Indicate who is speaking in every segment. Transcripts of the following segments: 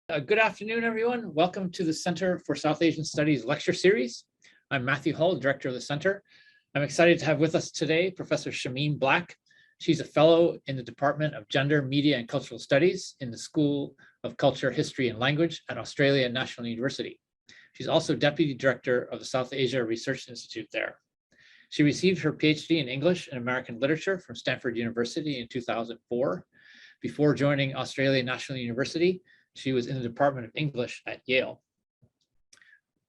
Speaker 1: Good afternoon, everyone. Welcome to the Center for South Asian Studies lecture series. I'm Matthew Hull, director of the center. I'm excited to have with us today Professor Shameem Black. She's a fellow in the Department of Gender, Media, and Cultural Studies in the School of Culture, History, and Language at Australia National University. She's also deputy director of the South Asia Research Institute there. She received her PhD in English and American Literature from Stanford University in 2004. Before joining Australia National University, she was in the Department of English at Yale.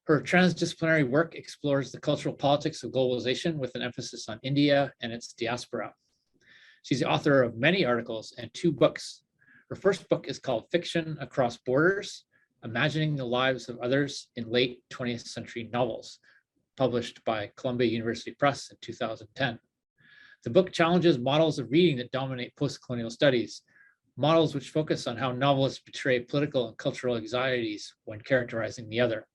Speaker 1: Her transdisciplinary work explores the cultural politics of globalization with an emphasis on India and its diaspora. She's the author of many articles and 2 books. Her first book is called Fiction Across Borders, Imagining the Lives of Others in Late 20th Century Novels, published by Columbia University Press in 2010. The book challenges models of reading that dominate post-colonial studies, models which focus on how novelists portray political and cultural anxieties when characterizing the other.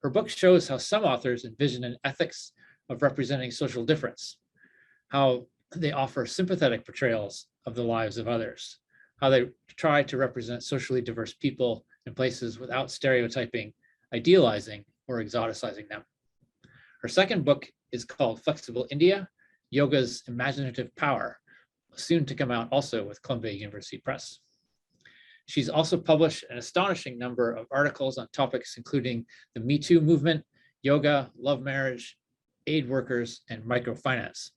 Speaker 1: Her book shows how some authors envision an ethics of representing social difference, how they offer sympathetic portrayals of the lives of others, how they try to represent socially diverse people in places without stereotyping, idealizing, or exoticizing them. Her second book is called Flexible India, Yoga's Imaginative Power, soon to come out also with Columbia University Press. She's also published an astonishing number of articles on topics including the Me Too movement, yoga, love marriage, aid workers, and microfinance.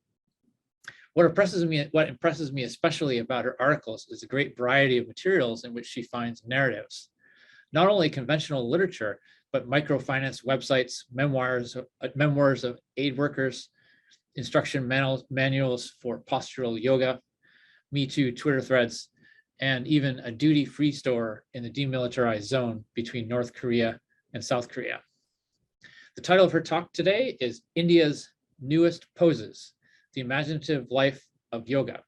Speaker 1: What impresses me especially about her articles is the great variety of materials in which she finds narratives. Not only conventional literature, but microfinance websites, memoirs of aid workers, instruction manuals for postural yoga, Me Too Twitter threads, and even a duty-free store in the demilitarized zone between North Korea and South Korea. The title of her talk today is India's Newest Poses, the Imaginative Life of Yoga.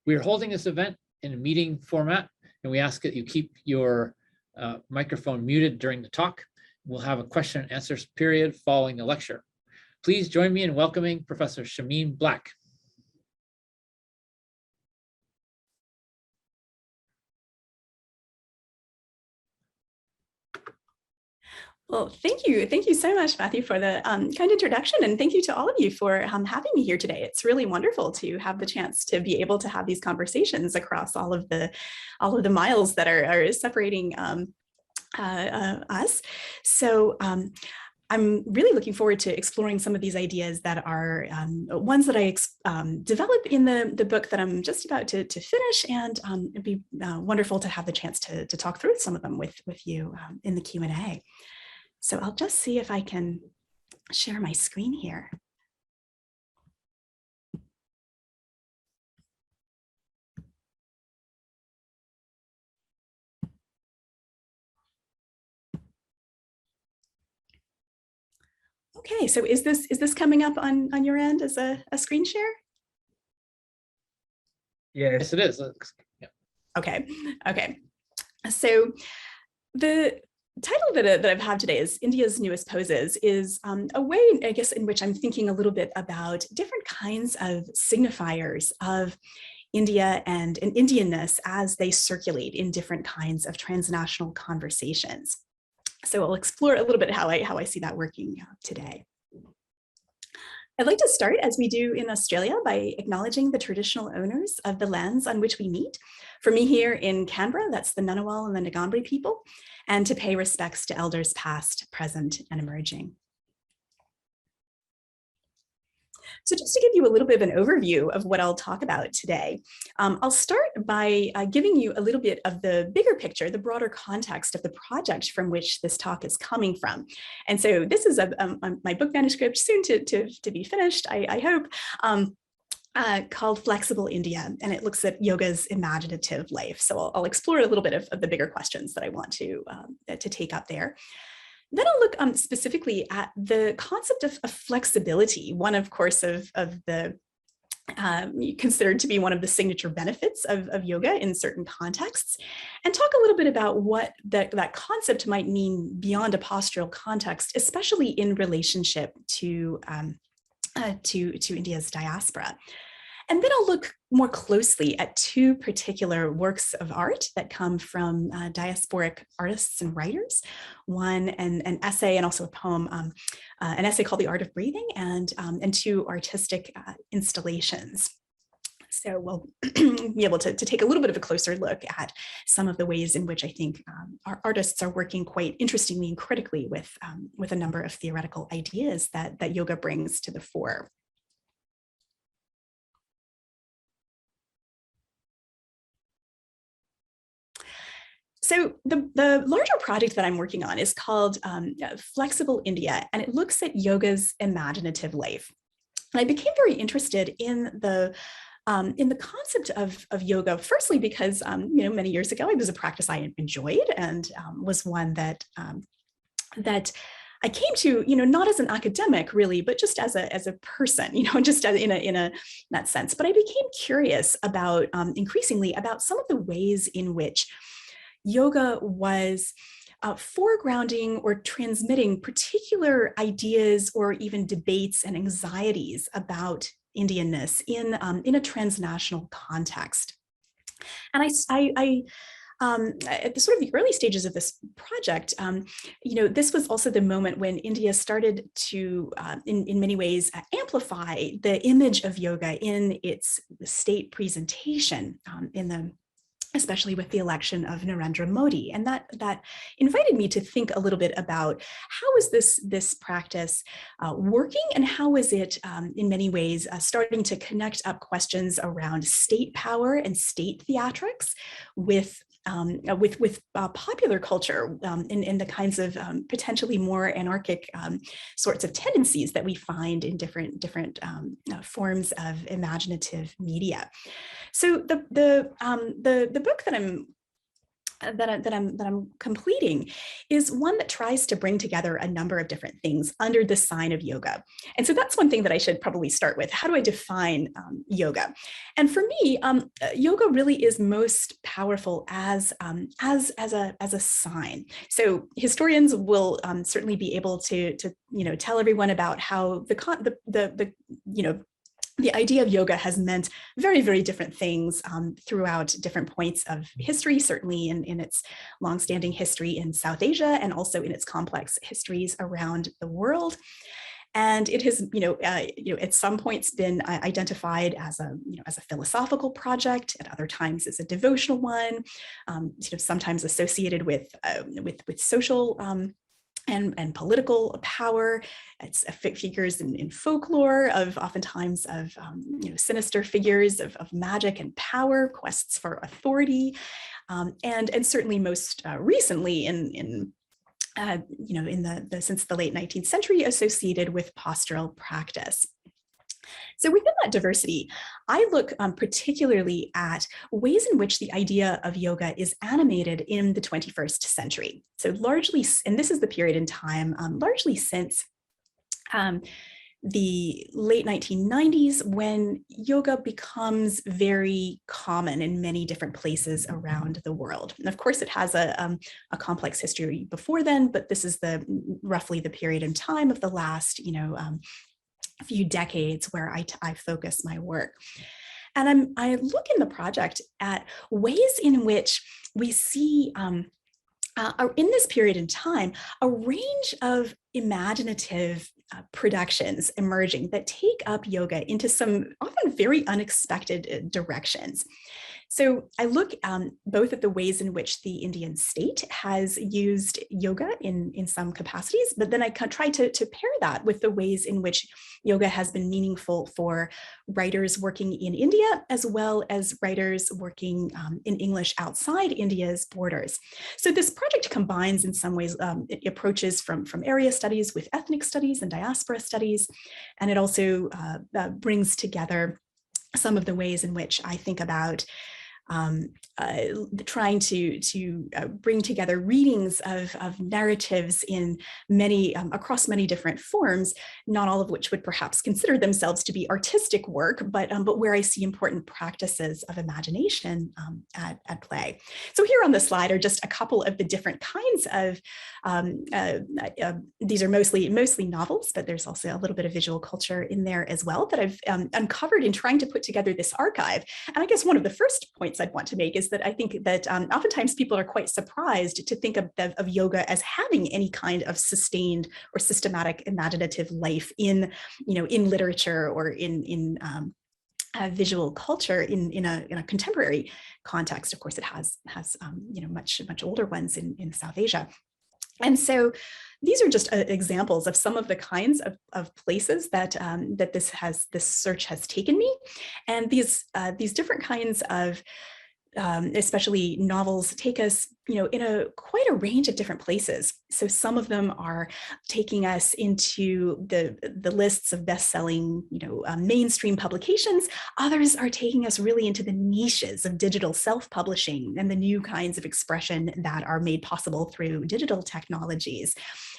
Speaker 1: We are holding this event in a meeting format, and we ask that you keep your microphone muted during the talk. We'll have a question and answers period following the lecture. Please join me in welcoming Professor Shameem Black.
Speaker 2: Well, thank you. Thank you so much, Matthew, for the kind introduction. And thank you to all of you for having me here today. It's really wonderful to have the chance to be able to have these conversations across all of the miles that are separating us. So I'm really looking forward to exploring some of these ideas that are ones that I develop in the book that I'm just about to finish, and it'd be wonderful to have the chance to talk through some of them with you in the Q&A. So I'll just see if I can share my screen here. Okay, so is this coming up on your end as a screen share?
Speaker 1: Yes, it is. Yeah.
Speaker 2: Okay. So the title that I've had today is India's Newest Poses is a way, I guess, in which I'm thinking a little bit about different kinds of signifiers of India and Indianness as they circulate in different kinds of transnational conversations. So I'll explore a little bit how I see that working today. I'd like to start, as we do in Australia, by acknowledging the traditional owners of the lands on which we meet. For me here in Canberra, that's the Ngunnawal and the Ngambri people, and to pay respects to elders past, present, and emerging. So just to give you a little bit of an overview of what I'll talk about today, I'll start by giving you a little bit of the bigger picture, the broader context of the project from which this talk is coming from. And so this is my book manuscript, soon to be finished, I hope, called Flexible India, and it looks at yoga's imaginative life. So I'll explore a little bit of the bigger questions that I want to take up there. Then I'll look specifically at the concept of flexibility, one, of course, of the considered to be one of the signature benefits of yoga in certain contexts, and talk a little bit about what that concept might mean beyond a postural context, especially in relationship to India's diaspora. And then I'll look more closely at two particular works of art that come from diasporic artists and writers. One, an essay and also a poem, an essay called The Art of Breathing, and two artistic installations. So we'll be able to take a little bit of a closer look at some of the ways in which I think our artists are working quite interestingly and critically with a number of theoretical ideas that yoga brings to the fore. So the larger project that I'm working on is called Flexible India, and it looks at yoga's imaginative life. And I became very interested in the concept of yoga, firstly because many years ago it was a practice I enjoyed and was one that I came to, not as an academic really, but just as a person, just in that sense. But I became curious about increasingly about some of the ways in which yoga was foregrounding or transmitting particular ideas or even debates and anxieties about Indianness in a transnational context. And I at the sort of the early stages of this project, this was also the moment when India started to, in many ways, amplify the image of yoga in its state presentation especially with the election of Narendra Modi. And that invited me to think a little bit about how is this practice working, and how is it in many ways starting to connect up questions around state power and state theatrics with popular culture in the kinds of potentially more anarchic sorts of tendencies that we find in different forms of imaginative media. So the book that I'm completing is one that tries to bring together a number of different things under the sign of yoga. And so that's one thing that I should probably start with. How do I define yoga? And for me, yoga really is most powerful as a sign. So historians will certainly be able to tell everyone about how the idea of yoga has meant very, very different things throughout different points of history, certainly in its longstanding history in South Asia, and also in its complex histories around the world. And it has, at some points been identified as a philosophical project, at other times as a devotional one, sometimes associated with social and political power. It's figures in folklore of oftentimes of sinister figures of magic and power, quests for authority, and certainly most recently since the late 19th century, associated with postural practice. So within that diversity, I look particularly at ways in which the idea of yoga is animated in the 21st century. So largely, and this is the period in time, largely since the late 1990s, when yoga becomes very common in many different places around the world. And of course, it has a complex history before then, but this is roughly the period in time of the last, few decades where I focus my work. And I look in the project at ways in which we see in this period in time, a range of imaginative productions emerging that take up yoga into some often very unexpected directions. So I look both at the ways in which the Indian state has used yoga in some capacities, but then I try to pair that with the ways in which yoga has been meaningful for writers working in India, as well as writers working in English outside India's borders. So this project combines in some ways approaches from area studies with ethnic studies and diaspora studies, and it also brings together some of the ways in which I think about trying to bring together readings of narratives in many across many different forms, not all of which would perhaps consider themselves to be artistic work, but where I see important practices of imagination at play. So here on the slide are just a couple of the different kinds of these are mostly novels, but there's also a little bit of visual culture in there as well that I've uncovered in trying to put together this archive. And I guess one of the first points I'd want to make is that I think that oftentimes people are quite surprised to think of yoga as having any kind of sustained or systematic imaginative life in literature or in visual culture in a contemporary context. Of course, it has much older ones in South Asia. And so these are just examples of some of the kinds of places that this search has taken me. And these different kinds of especially novels take us, in quite a range of different places. So some of them are taking us into the lists of best-selling, mainstream publications. Others are taking us really into the niches of digital self-publishing and the new kinds of expression that are made possible through digital technologies.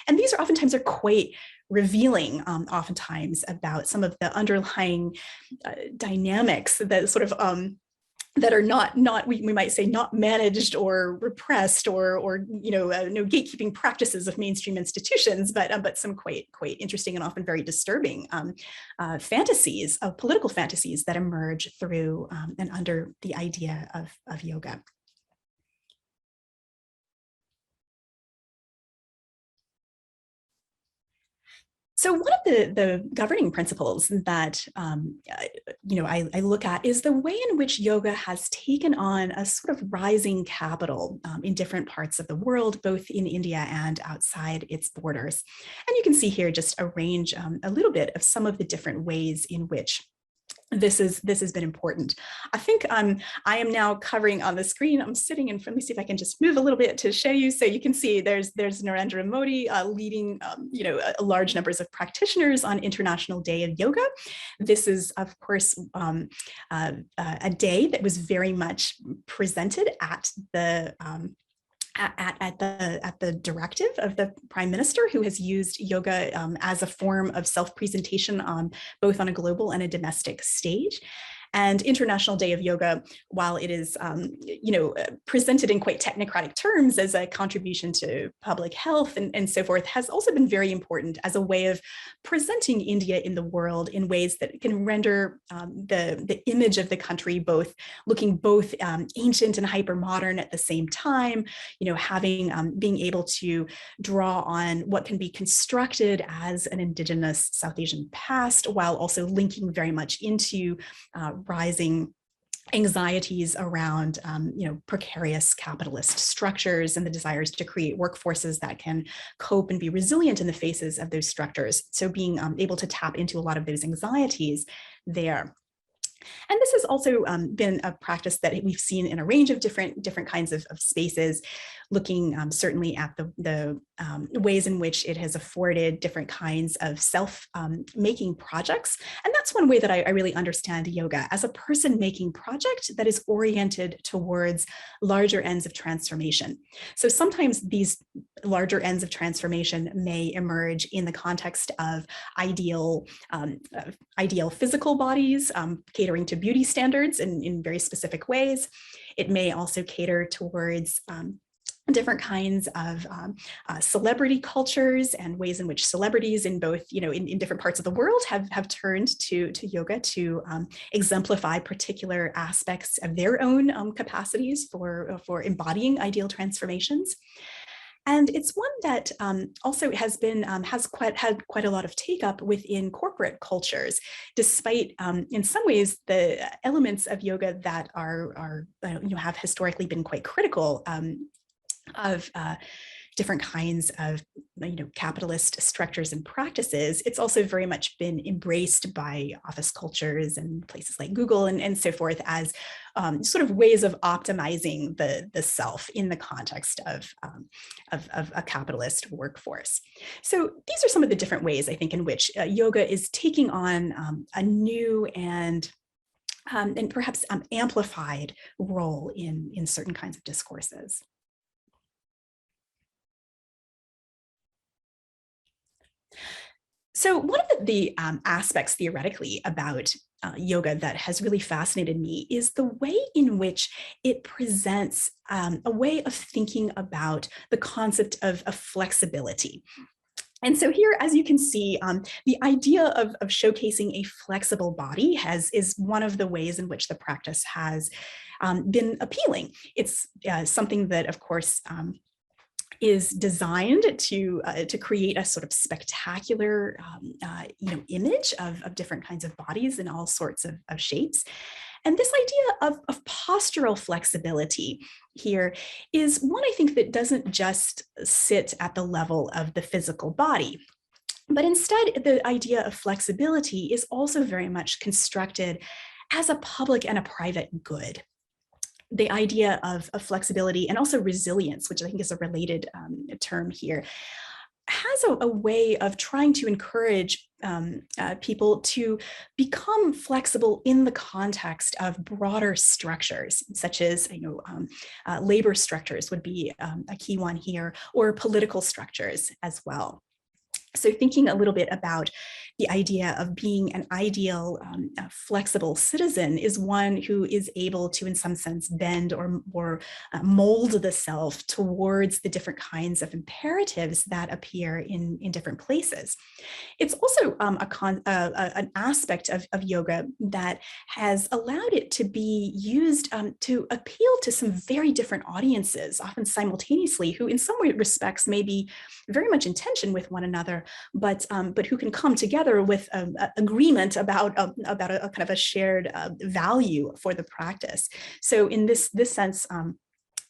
Speaker 2: And these are oftentimes quite revealing, oftentimes, about some of the underlying dynamics that sort of that are not we might say not managed or repressed or no gatekeeping practices of mainstream institutions, but some quite interesting and often very disturbing fantasies of political fantasies that emerge through and under the idea of yoga. So one of the governing principles that I look at is the way in which yoga has taken on a sort of rising capital in different parts of the world, both in India and outside its borders. And you can see here just a range, a little bit of some of the different ways in which this has been important. I think I am now covering on the screen. I'm sitting in front. Let me see if I can just move a little bit to show you. So you can see there's Narendra Modi leading large numbers of practitioners on International Day of Yoga. This is, of course, a day that was very much presented at the at the directive of the Prime Minister, who has used yoga as a form of self-presentation both on a global and a domestic stage. And International Day of Yoga, while it is presented in quite technocratic terms as a contribution to public health and so forth, has also been very important as a way of presenting India in the world in ways that can render the image of the country looking both ancient and hyper modern at the same time. Being able to draw on what can be constructed as an indigenous South Asian past, while also linking very much into rising anxieties around precarious capitalist structures and the desires to create workforces that can cope and be resilient in the faces of those structures. So being able to tap into a lot of those anxieties there. And this has also been a practice that we've seen in a range of different kinds of spaces, looking certainly at the ways in which it has afforded different kinds of self-making projects. And that's one way that I really understand yoga as a person-making project that is oriented towards larger ends of transformation. So sometimes these larger ends of transformation may emerge in the context of ideal physical bodies, catering to beauty standards in very specific ways. It may also cater towards different kinds of celebrity cultures and ways in which celebrities in both, in different parts of the world have turned to yoga to exemplify particular aspects of their own capacities for embodying ideal transformations. And it's one that also has had quite a lot of take up within corporate cultures, despite in some ways the elements of yoga that have historically been quite critical of different kinds of capitalist structures and practices. It's also very much been embraced by office cultures and places like Google and so forth as sort of ways of optimizing the self in the context of a capitalist workforce. So these are some of the different ways I think in which yoga is taking on a new and and perhaps amplified role in certain kinds of discourses. So one of the aspects theoretically about yoga that has really fascinated me is the way in which it presents a way of thinking about the concept of flexibility. And so here, as you can see, the idea of showcasing a flexible body is one of the ways in which the practice has been appealing. It's something that, of course, is designed to create a sort of spectacular image of different kinds of bodies in all sorts of shapes. And this idea of postural flexibility here is one, I think, that doesn't just sit at the level of the physical body, but instead the idea of flexibility is also very much constructed as a public and a private good. The idea of flexibility and also resilience, which I think is a related term here, has a way of trying to encourage people to become flexible in the context of broader structures, such as labor structures would be a key one here, or political structures as well. So thinking a little bit about the idea of being an ideal, flexible citizen is one who is able to, in some sense, bend or mold the self towards the different kinds of imperatives that appear in different places. It's also an aspect of yoga that has allowed it to be used to appeal to some very different audiences, often simultaneously, who in some respects may be very much in tension with one another, but who can come together with agreement about a kind of a shared value for the practice. So in this sense,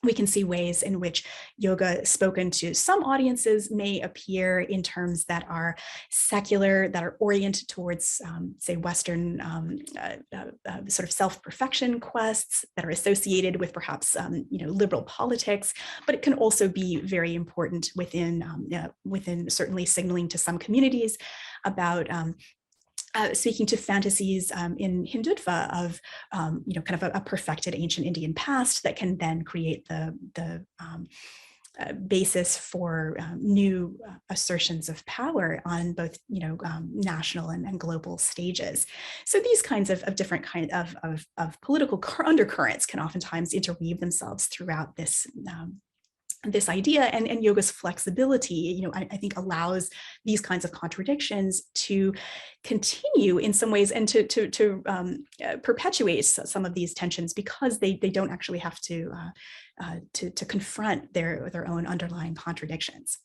Speaker 2: we can see ways in which yoga spoken to some audiences may appear in terms that are secular, that are oriented towards, say, Western sort of self-perfection quests that are associated with perhaps, liberal politics, but it can also be very important within certainly signaling to some communities about speaking to fantasies in Hindutva of, kind of a perfected ancient Indian past that can then create the basis for new assertions of power on both, national and global stages. So these kinds of different kind of political undercurrents can oftentimes interweave themselves throughout this idea, and yoga's flexibility, I think allows these kinds of contradictions to continue in some ways and to perpetuate some of these tensions, because they don't actually have to confront their own underlying contradictions.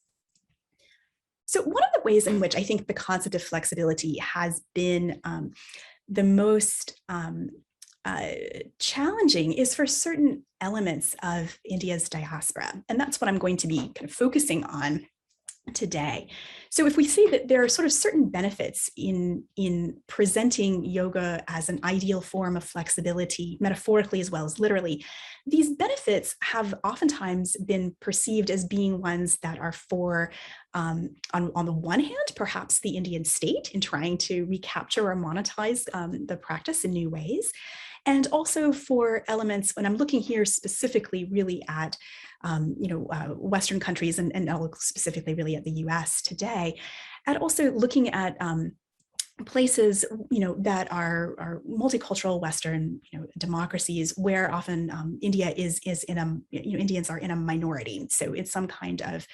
Speaker 2: So one of the ways in which I think the concept of flexibility has been the most challenging is for certain elements of India's diaspora. And that's what I'm going to be kind of focusing on today. So if we say that there are sort of certain benefits in presenting yoga as an ideal form of flexibility, metaphorically as well as literally, these benefits have oftentimes been perceived as being ones that are for, on the one hand, perhaps the Indian state in trying to recapture or monetize the practice in new ways. And also for elements, when I'm looking here specifically really at Western countries, and I'll look specifically really at the US today, and also looking at places that are multicultural Western democracies, where often India is in a Indians are in a minority. So it's some kind of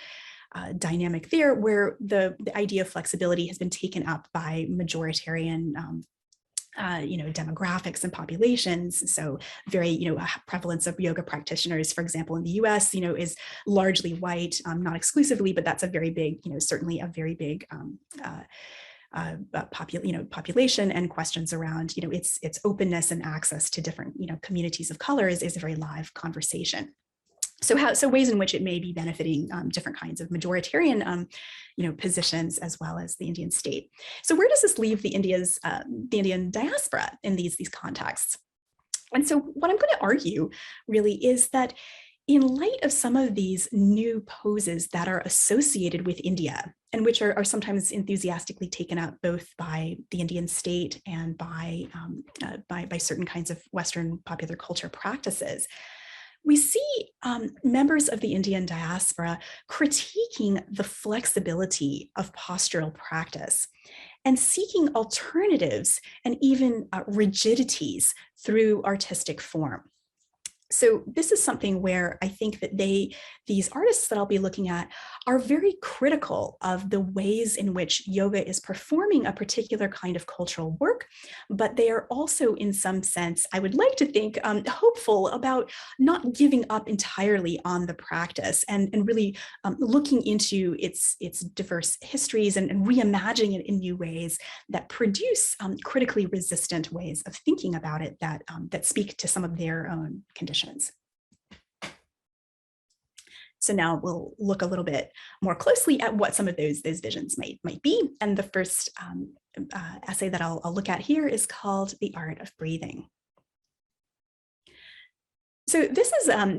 Speaker 2: dynamic there where the idea of flexibility has been taken up by majoritarian demographics and populations. So very, prevalence of yoga practitioners, for example, in the US, is largely white, not exclusively, but that's a very big, certainly a very big population, and questions around, its openness and access to different, communities of colors is a very live conversation. So ways in which it may be benefiting different kinds of majoritarian, positions, as well as the Indian state. So where does this leave the Indian diaspora in these contexts? And so what I'm going to argue really is that in light of some of these new poses that are associated with India, and which are sometimes enthusiastically taken up both by the Indian state and by certain kinds of Western popular culture practices, we see members of the Indian diaspora critiquing the flexibility of postural practice and seeking alternatives and even rigidities through artistic form. So this is something where I think that these artists that I'll be looking at are very critical of the ways in which yoga is performing a particular kind of cultural work, but they are also, in some sense, I would like to think, hopeful about not giving up entirely on the practice and really looking into its diverse histories and reimagining it in new ways that produce critically resistant ways of thinking about it that speak to some of their own conditions. So now we'll look a little bit more closely at what some of those visions might be. And the first essay that I'll look at here is called The Art of Breathing. So this is I'll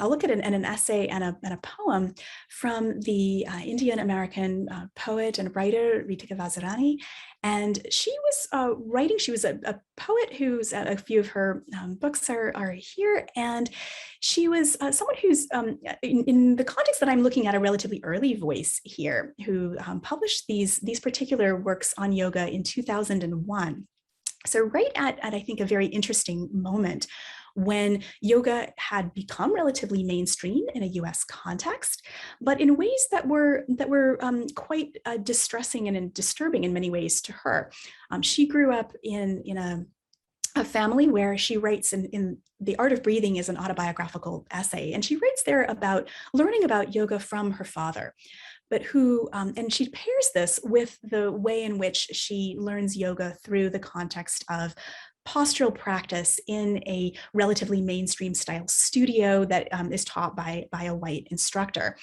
Speaker 2: look at an essay and a poem from the Indian American poet and writer Reetika Vazirani. And she was writing, she was a poet whose a few of her books are here. And she was someone who's, in the context that I'm looking at, a relatively early voice here, who published these particular works on yoga in 2001. So right at I think a very interesting moment when yoga had become relatively mainstream in a US context, but in ways that were quite distressing and disturbing in many ways to her. She grew up in a family where she writes in The Art of Breathing is an autobiographical essay, and she writes there about learning about yoga from her father, but who, and she pairs this with the way in which she learns yoga through the context of postural practice in a relatively mainstream style studio that is taught by a white instructor.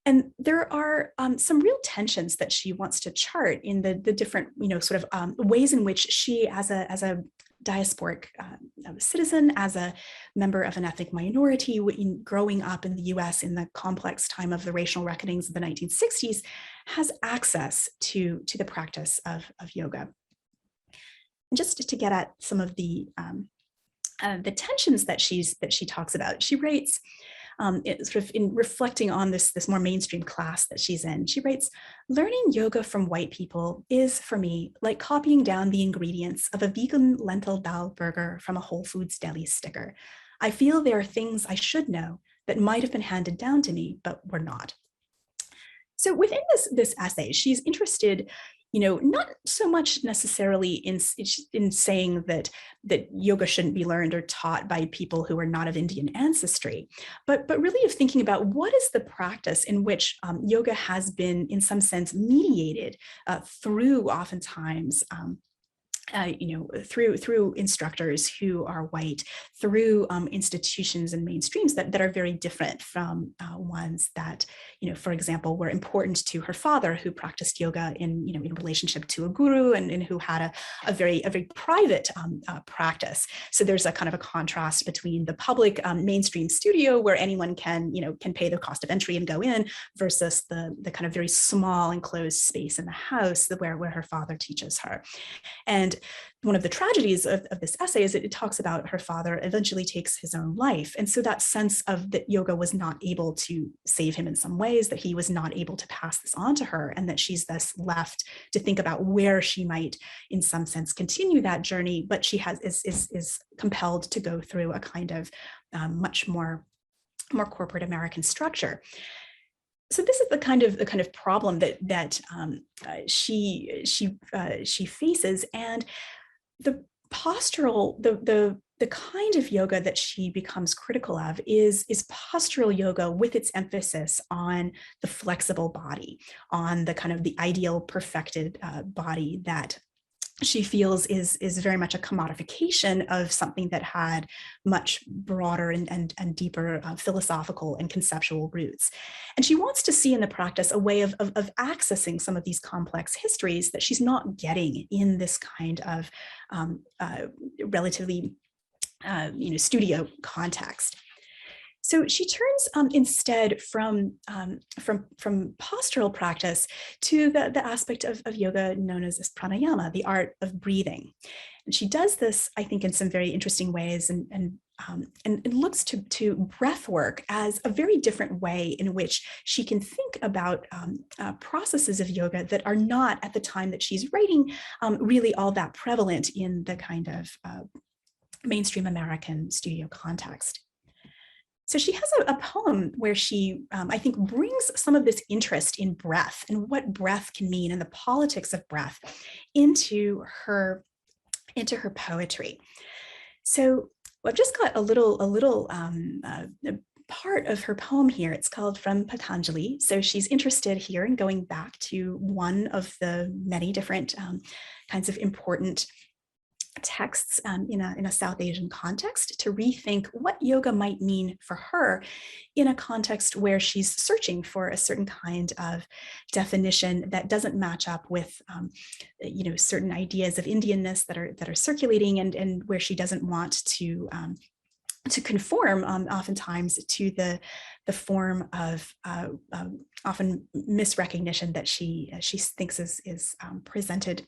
Speaker 2: And there are some real tensions that she wants to chart in the different, sort of ways in which she, as a diasporic citizen, as a member of an ethnic minority, growing up in the US in the complex time of the racial reckonings of the 1960s, has access to the practice of yoga. And just to get at some of the tensions that she talks about, she writes, sort of in reflecting on this more mainstream class that she's in, she writes, "Learning yoga from white people is, for me, like copying down the ingredients of a vegan lentil dal burger from a Whole Foods deli sticker. I feel there are things I should know that might have been handed down to me, but were not." So within this essay, she's interested, not so much necessarily in saying that yoga shouldn't be learned or taught by people who are not of Indian ancestry, but really of thinking about what is the practice in which yoga has been, in some sense, mediated through oftentimes through instructors who are white, through institutions and mainstreams that are very different from ones that, for example, were important to her father, who practiced yoga in relationship to a guru and who had a very private practice. So there's a kind of a contrast between the public mainstream studio where anyone can pay the cost of entry and go in, versus the kind of very small enclosed space in the house where her father teaches her. And one of the tragedies of this essay is that it talks about her father eventually takes his own life. And so that sense of that yoga was not able to save him in some ways, that he was not able to pass this on to her, and that she's thus left to think about where she might, in some sense, continue that journey, but she is compelled to go through a kind of much more corporate American structure. So this is the kind of problem that she faces, and the postural, the kind of yoga that she becomes critical of is postural yoga, with its emphasis on the flexible body, on the kind of the ideal perfected body that she feels is very much a commodification of something that had much broader and deeper philosophical and conceptual roots. And she wants to see in the practice a way of accessing some of these complex histories that she's not getting in this kind of relatively studio context. So she turns instead from postural practice to the aspect of yoga known as pranayama, the art of breathing. And she does this, I think, in some very interesting ways, and looks to breath work as a very different way in which she can think about processes of yoga that are not, at the time that she's writing, really all that prevalent in the kind of mainstream American studio context. So she has a poem where she, I think, brings some of this interest in breath and what breath can mean and the politics of breath into her poetry. So I've just got a little part of her poem here. It's called From Patanjali. So she's interested here in going back to one of the many different kinds of important texts in a South Asian context to rethink what yoga might mean for her in a context where she's searching for a certain kind of definition that doesn't match up with certain ideas of Indianness that are circulating, and where she doesn't want to conform oftentimes to the form of often misrecognition that she thinks is presented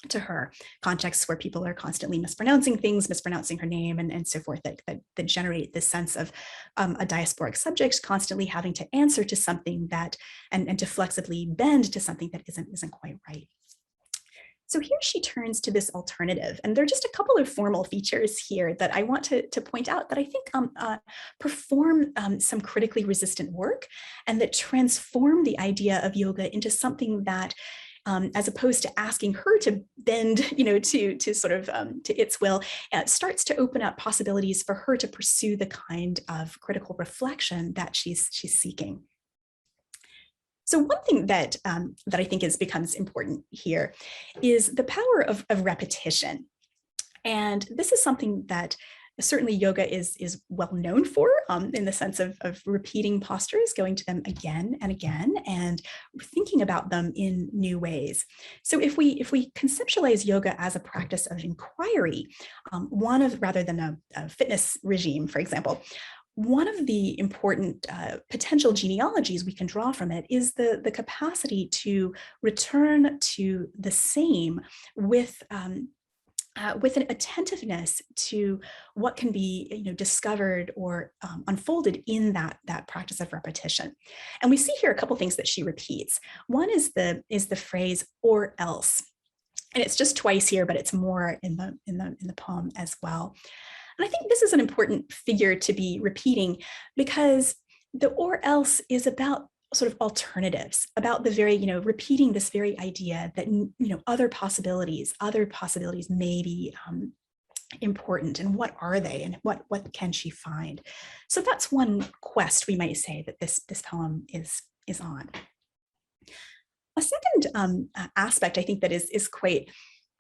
Speaker 2: to her, contexts where people are constantly mispronouncing things, mispronouncing her name, and so forth, that generate this sense of a diasporic subject constantly having to answer to something that, and to flexibly bend to something that isn't quite right. So here she turns to this alternative, and there are just a couple of formal features here that I want to point out that I think perform some critically resistant work, and that transform the idea of yoga into something that, as opposed to asking her to bend, to sort of to its will, starts to open up possibilities for her to pursue the kind of critical reflection that she's seeking. So one thing that I think becomes important here is the power of repetition, and this is something that certainly yoga is well known for, in the sense of repeating postures, going to them again and again, and thinking about them in new ways. So if we conceptualize yoga as a practice of inquiry, rather than a fitness regime, for example, one of the important potential genealogies we can draw from it is the capacity to return to the same with an attentiveness to what can be discovered or unfolded in that practice of repetition. And we see here a couple things that she repeats. One is the phrase "or else," and it's just twice here, but it's more in the poem as well. And I think this is an important figure to be repeating, because the "or else" is about sort of alternatives, about the very, repeating this very idea that, other possibilities may be important, and what are they, and what can she find? So that's one quest, we might say, that this poem is on. A second aspect, I think, that is quite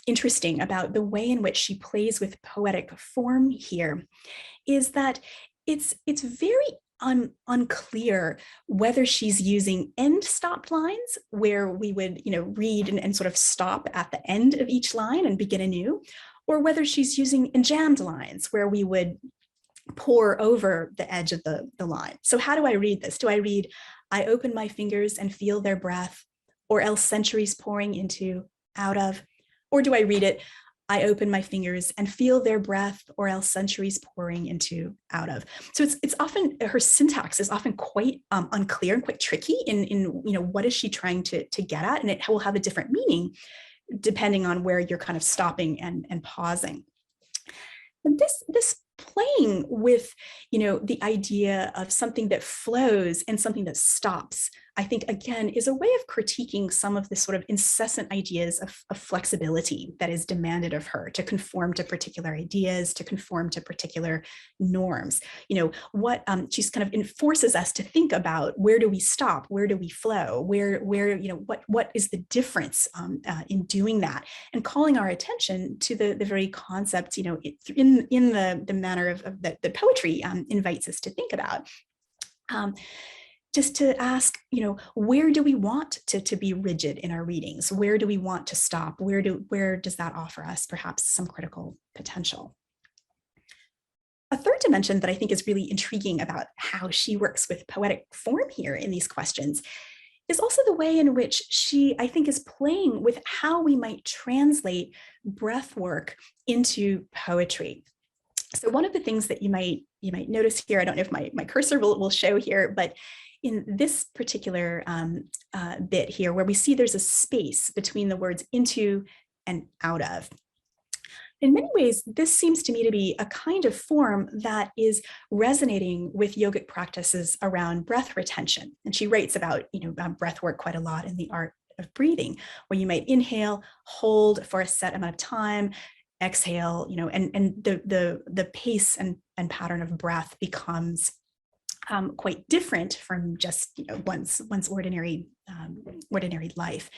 Speaker 2: interesting about the way in which she plays with poetic form here is that it's very unclear whether she's using end stop lines, where we would read and sort of stop at the end of each line and begin anew, or whether she's using enjambed lines, where we would pour over the edge of the line. So how do I read this? Do I read, "I open my fingers and feel their breath, or else centuries pouring into, out of"? Or do I read it, "I open my fingers and feel their breath, or else centuries pouring into, out of"? So it's often, her syntax is often quite unclear and quite tricky in what is she trying to get at, and it will have a different meaning depending on where you're kind of stopping and pausing. And this playing with the idea of something that flows and something that stops, I think, again, is a way of critiquing some of the sort of incessant ideas of flexibility that is demanded of her, to conform to particular ideas, to conform to particular norms. What she's kind of forces us to think about: where do we stop? Where do we flow? Where what is the difference in doing that? And calling our attention to the very concepts, in the manner of that poetry invites us to think about. Just to ask, where do we want to be rigid in our readings? Where do we want to stop? Where does that offer us perhaps some critical potential? A third dimension that I think is really intriguing about how she works with poetic form here in these questions is also the way in which she, I think, is playing with how we might translate breath work into poetry. So one of the things that you might notice here, I don't know if my cursor will show here, but in this particular bit here, where we see there's a space between the words into and out of. In many ways, this seems to me to be a kind of form that is resonating with yogic practices around breath retention. And she writes about, breath work quite a lot in The Art of Breathing, where you might inhale, hold for a set amount of time, exhale, and the pace and pattern of breath becomes quite different from just one's ordinary life.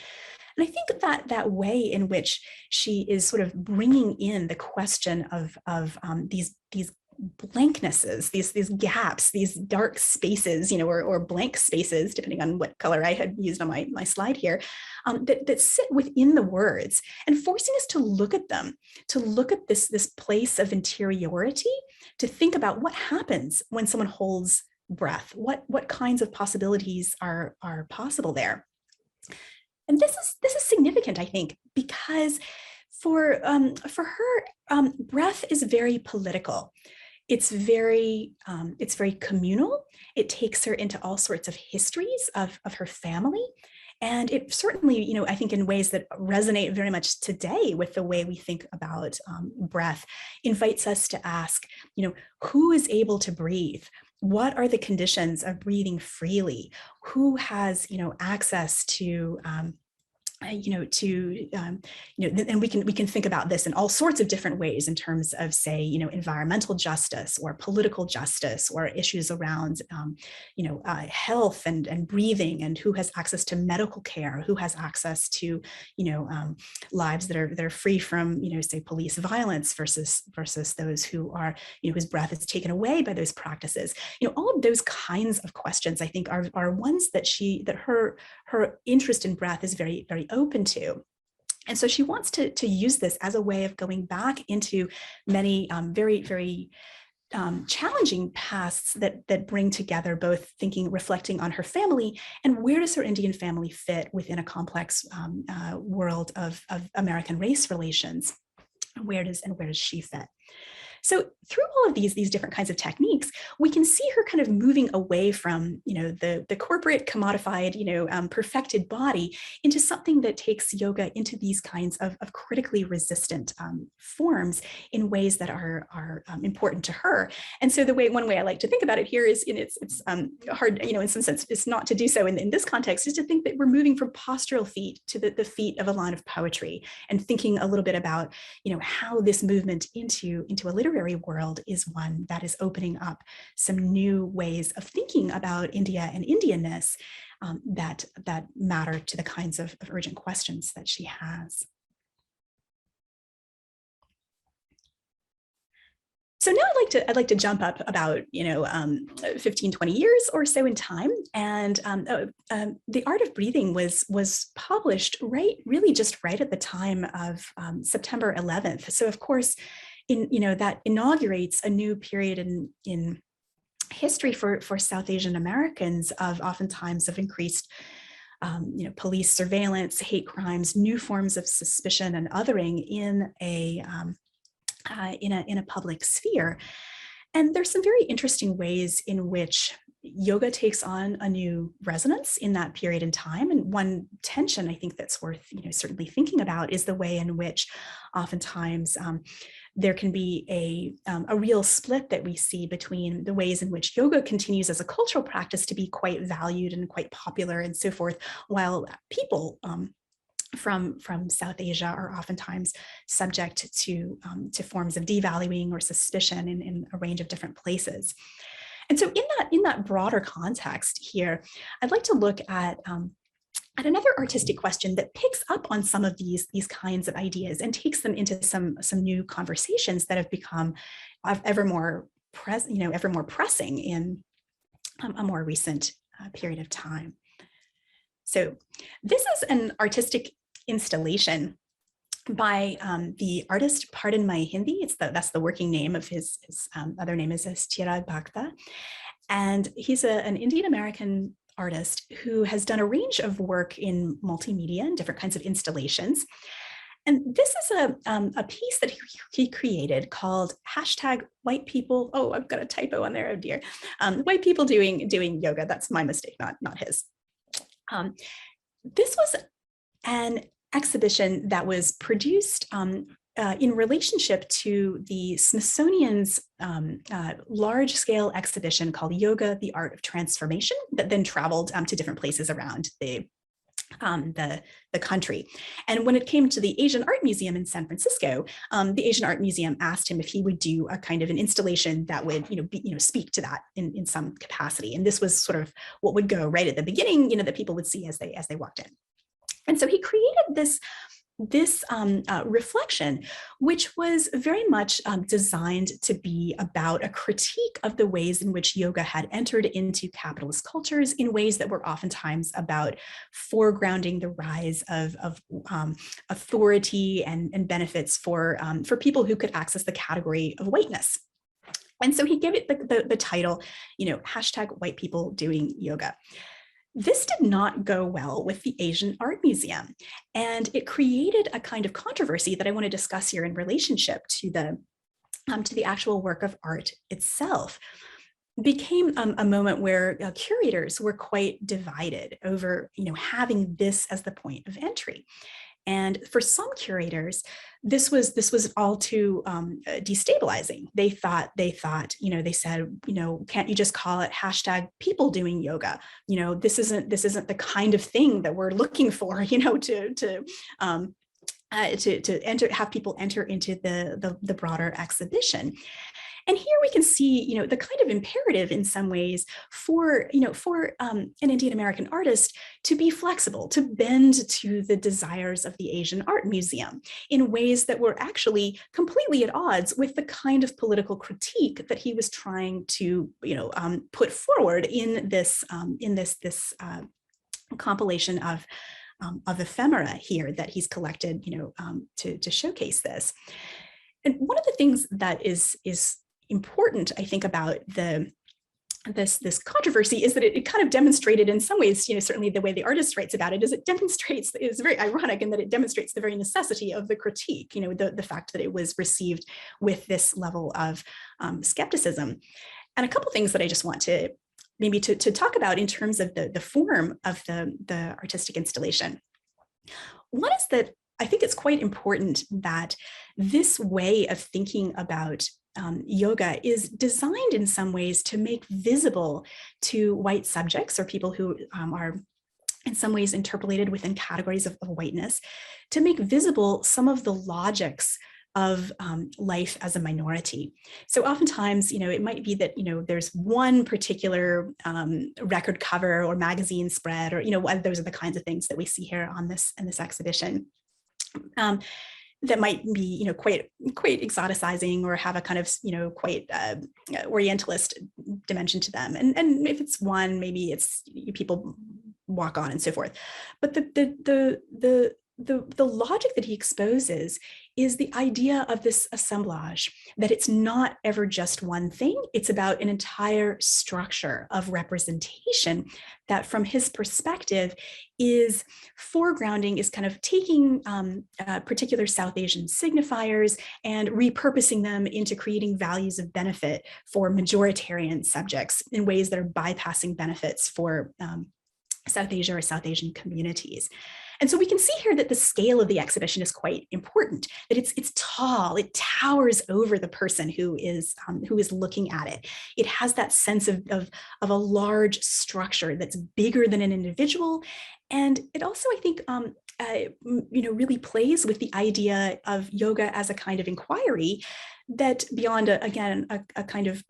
Speaker 2: And I think that way in which she is sort of bringing in the question of these blanknesses, these gaps, these dark spaces, or blank spaces, depending on what color I had used on my slide here, that sit within the words and forcing us to look at them, to look at this place of interiority, to think about what happens when someone holds breath, what kinds of possibilities are possible there. And this is significant, I think, because for her, breath is very political. It's very communal. It takes her into all sorts of histories of her family. And it certainly, I think in ways that resonate very much today with the way we think about breath, invites us to ask, who is able to breathe? What are the conditions of breathing freely? Who has, access to and we can think about this in all sorts of different ways in terms of, say, environmental justice or political justice or issues around, health and breathing, and who has access to medical care, who has access to, lives that are free from, say, police violence versus those who are, whose breath is taken away by those practices. All of those kinds of questions, I think, are ones that her interest in breath is very, very open to. And so she wants to use this as a way of going back into many very, very challenging pasts that bring together both reflecting on her family, and where does her Indian family fit within a complex world of American race relations? Where does she fit? So through all of these different kinds of techniques, we can see her kind of moving away from, the corporate commodified, perfected body into something that takes yoga into these kinds of critically resistant forms in ways that are important to her. And so one way I like to think about it here is, it's hard, in some sense, it's not to do so in this context, is to think that we're moving from postural feet to the feet of a line of poetry, and thinking a little bit about, how this movement into a literary world is one that is opening up some new ways of thinking about India and Indianness that matter to the kinds of urgent questions that she has. So now I'd like to jump up about 15, 20 years or so in time, and The Art of Breathing was published really just right at the time of September 11th. So of course, that inaugurates a new period in history for South Asian Americans of oftentimes of increased police surveillance, hate crimes, new forms of suspicion and othering in a public sphere. And there's some very interesting ways in which yoga takes on a new resonance in that period in time. And one tension I think that's worth certainly thinking about is the way in which oftentimes there can be a real split that we see between the ways in which yoga continues as a cultural practice to be quite valued and quite popular and so forth, while people from South Asia are oftentimes subject to forms of devaluing or suspicion in a range of different places. And so in that broader context here, I'd like to look at another artistic question that picks up on some of these kinds of ideas and takes them into some new conversations that have become ever more pressing in a more recent period of time. So this is an artistic installation by the artist, pardon my Hindi, that's the working name of his other name is Chiraag Bhakta. And he's an Indian American artist who has done a range of work in multimedia and different kinds of installations. And this is a piece that he created called #white people. Oh, I've got a typo on there. Oh dear. White people doing yoga. That's my mistake, not his. This was an exhibition that was produced in relationship to the Smithsonian's large-scale exhibition called Yoga, the Art of Transformation, that then traveled to different places around the country. And when it came to the Asian Art Museum in San Francisco, the Asian Art Museum asked him if he would do a kind of an installation that would, speak to that in some capacity. And this was sort of what would go right at the beginning, that people would see as they walked in. And so he created this reflection, which was very much designed to be about a critique of the ways in which yoga had entered into capitalist cultures in ways that were oftentimes about foregrounding the rise of authority and benefits for people who could access the category of whiteness. And so he gave it the title, #white people doing yoga. This did not go well with the Asian Art Museum, and it created a kind of controversy that I want to discuss here in relationship to the actual work of art itself. It became a moment where curators were quite divided over, having this as the point of entry. And for some curators, this was all too destabilizing. They said, can't you just call it #people doing yoga? This isn't the kind of thing that we're looking for, to have people enter into the broader exhibition. And here we can see, the kind of imperative in some ways for an Indian American artist to be flexible, to bend to the desires of the Asian Art Museum in ways that were actually completely at odds with the kind of political critique that he was trying to, put forward in this compilation of ephemera here that he's collected, to showcase this. And one of the things that is important, I think, about this controversy is that it kind of demonstrated in some ways, certainly the way the artist writes about it is very ironic in that it demonstrates the very necessity of the critique, the fact that it was received with this level of skepticism. And a couple things that I just want to maybe to talk about in terms of the form of the artistic installation. One is that I think it's quite important that this way of thinking about yoga is designed in some ways to make visible to white subjects or people who are in some ways interpolated within categories of whiteness, to make visible some of the logics of life as a minority. So oftentimes, it might be that, there's one particular record cover or magazine spread, or, those are the kinds of things that we see here in this exhibition. That might be, quite exoticizing or have a kind of, quite Orientalist dimension to them. And if it's one, maybe it's people walk on and so forth. But the logic that he exposes is the idea of this assemblage, that it's not ever just one thing. It's about an entire structure of representation that from his perspective is foregrounding, is kind of taking particular South Asian signifiers and repurposing them into creating values of benefit for majoritarian subjects in ways that are bypassing benefits for South Asia or South Asian communities. And so we can see here that the scale of the exhibition is quite important, that it's tall, it towers over the person who is looking at it. It has that sense of a large structure that's bigger than an individual. And it also, I think, really plays with the idea of yoga as a kind of inquiry that beyond, a kind of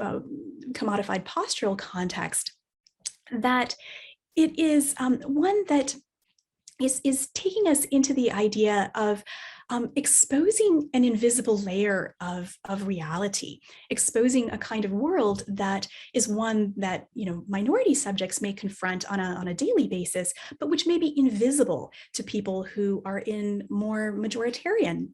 Speaker 2: commodified postural context, that it is one that is taking us into the idea of exposing an invisible layer of reality, exposing a kind of world that is one that minority subjects may confront on a daily basis, but which may be invisible to people who are in more majoritarian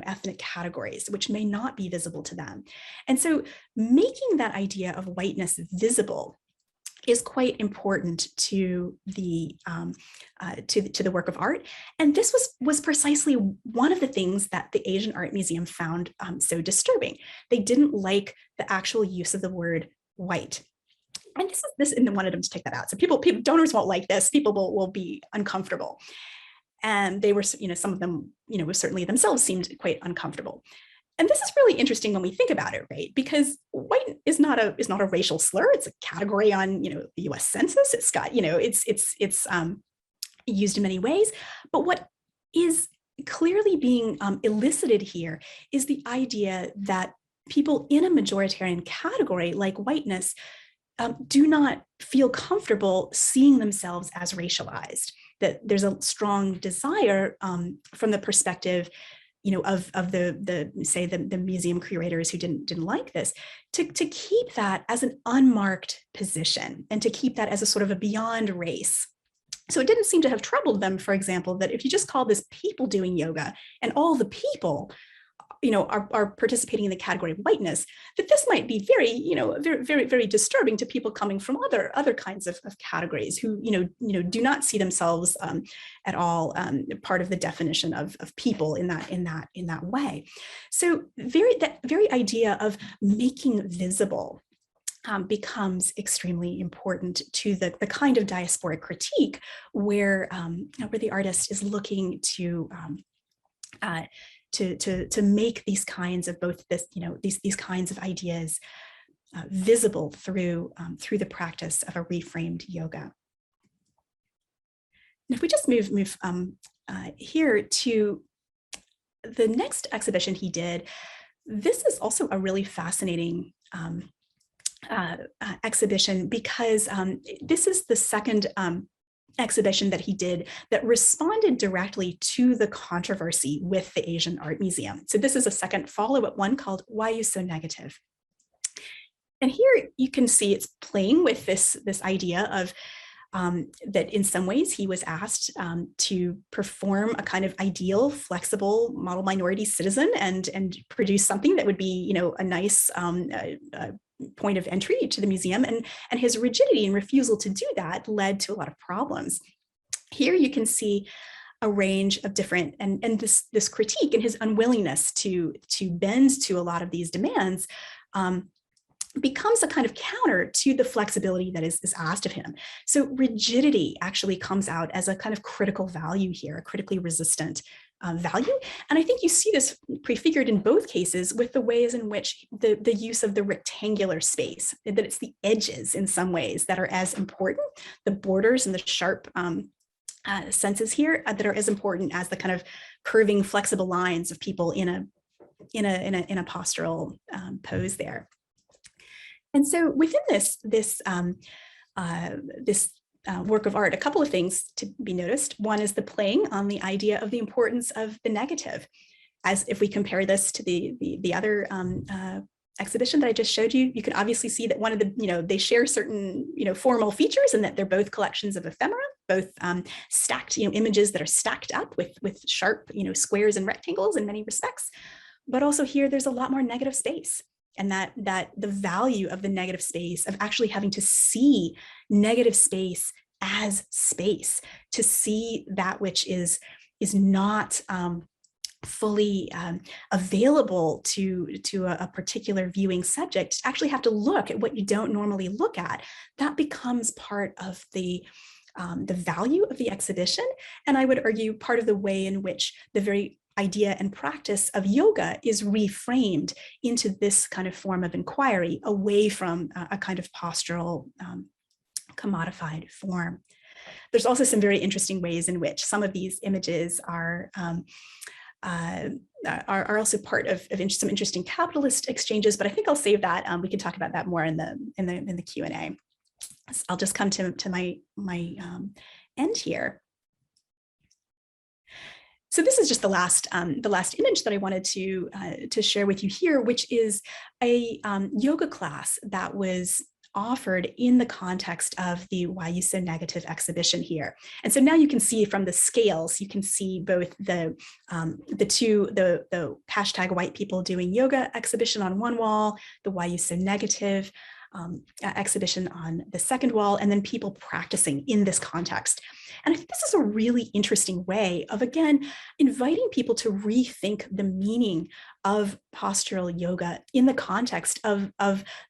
Speaker 2: ethnic categories, which may not be visible to them. And so making that idea of whiteness visible is quite important to the work of art. And this was precisely one of the things that the Asian Art Museum found so disturbing. They didn't like the actual use of the word white. And and they wanted them to take that out. So donors won't like this. People will be uncomfortable. And they were, some of them, certainly themselves seemed quite uncomfortable. And this is really interesting when we think about it, right? Because white is not a racial slur. It's a category on, the U.S. Census. It's got, it's used in many ways. But what is clearly being elicited here is the idea that people in a majoritarian category like whiteness do not feel comfortable seeing themselves as racialized. That there's a strong desire from the perspective of the museum curators who didn't like this, to keep that as an unmarked position and to keep that as a sort of a beyond race. So it didn't seem to have troubled them, for example, that if you just call this people doing yoga and all the people are participating in the category of whiteness, that this might be very, very, very, very disturbing to people coming from other kinds of categories who, do not see themselves at all part of the definition of people in that way. So that very idea of making visible becomes extremely important to the kind of diasporic critique where the artist is looking to make these kinds of these kinds of ideas visible through the practice of a reframed yoga. And if we just move here to the next exhibition he did, this is also a really fascinating exhibition because this is the second exhibition that he did that responded directly to the controversy with the Asian Art Museum. So this is a second follow-up one called Why You So Negative? And here you can see it's playing with this idea of that in some ways he was asked to perform a kind of ideal, flexible model minority citizen and produce something that would be, a nice point of entry to the museum, and his rigidity and refusal to do that led to a lot of problems. Here you can see a range of different, and this critique and his unwillingness to bend to a lot of these demands becomes a kind of counter to the flexibility that is asked of him. So rigidity actually comes out as a kind of critical value here, a critically resistant value. And I think you see this prefigured in both cases with the ways in which the use of the rectangular space, that it's the edges in some ways that are as important, the borders and the sharp senses here that are as important as the kind of curving, flexible lines of people in a postural pose there. And so within this work of art, a couple of things to be noticed. One is the playing on the idea of the importance of the negative. As if we compare this to the other exhibition that I just showed you, you can obviously see that one of the, they share certain, formal features, and that they're both collections of ephemera, both stacked, images that are stacked up with sharp, squares and rectangles in many respects. But also here, there's a lot more negative space. And that the value of the negative space, of actually having to see negative space as space, to see that which is not fully available to a particular viewing subject, actually have to look at what you don't normally look at. That becomes part of the value of the exhibition. And I would argue part of the way in which the very idea and practice of yoga is reframed into this kind of form of inquiry away from a kind of postural commodified form. There's also some very interesting ways in which some of these images are also part of some interesting capitalist exchanges, but I think I'll save that. We can talk about that more in the Q&A. So I'll just come to my end here. So this is just the last image that I wanted to share with you here, which is a yoga class that was offered in the context of the Why You So Negative exhibition here. And so now you can see from the scales, you can see both the hashtag white people doing yoga exhibition on one wall, the Why You So Negative exhibition on the second wall, and then people practicing in this context. And I think this is a really interesting way of, again, inviting people to rethink the meaning of postural yoga in the context of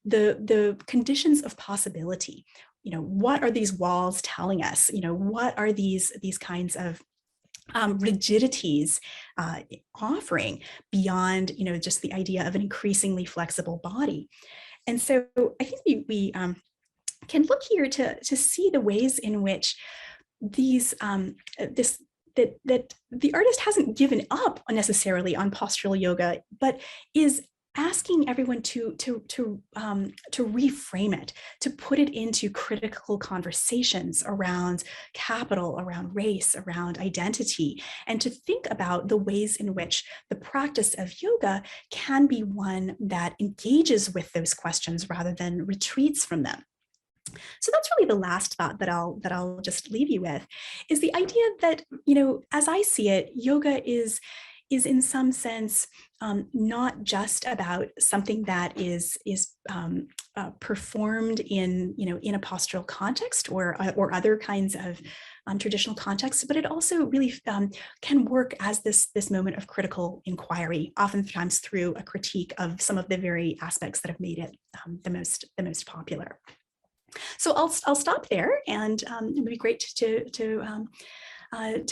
Speaker 2: the conditions of possibility. You know, what are these walls telling us? You know, what are these kinds of rigidities offering beyond, you know, just the idea of an increasingly flexible body? And so I think we can look here to see the ways in which these that the artist hasn't given up necessarily on postural yoga, but is asking everyone to reframe it, to put it into critical conversations around capital, around race, around identity, and to think about the ways in which the practice of yoga can be one that engages with those questions rather than retreats from them. So that's really the last thought that I'll just leave you with, is the idea that, you know, as I see it, yoga is in some sense not just about something that is performed in, you know, in a postural context or other kinds of traditional contexts, but it also really can work as this moment of critical inquiry, oftentimes through a critique of some of the very aspects that have made it the most popular. So I'll stop there, and it would be great to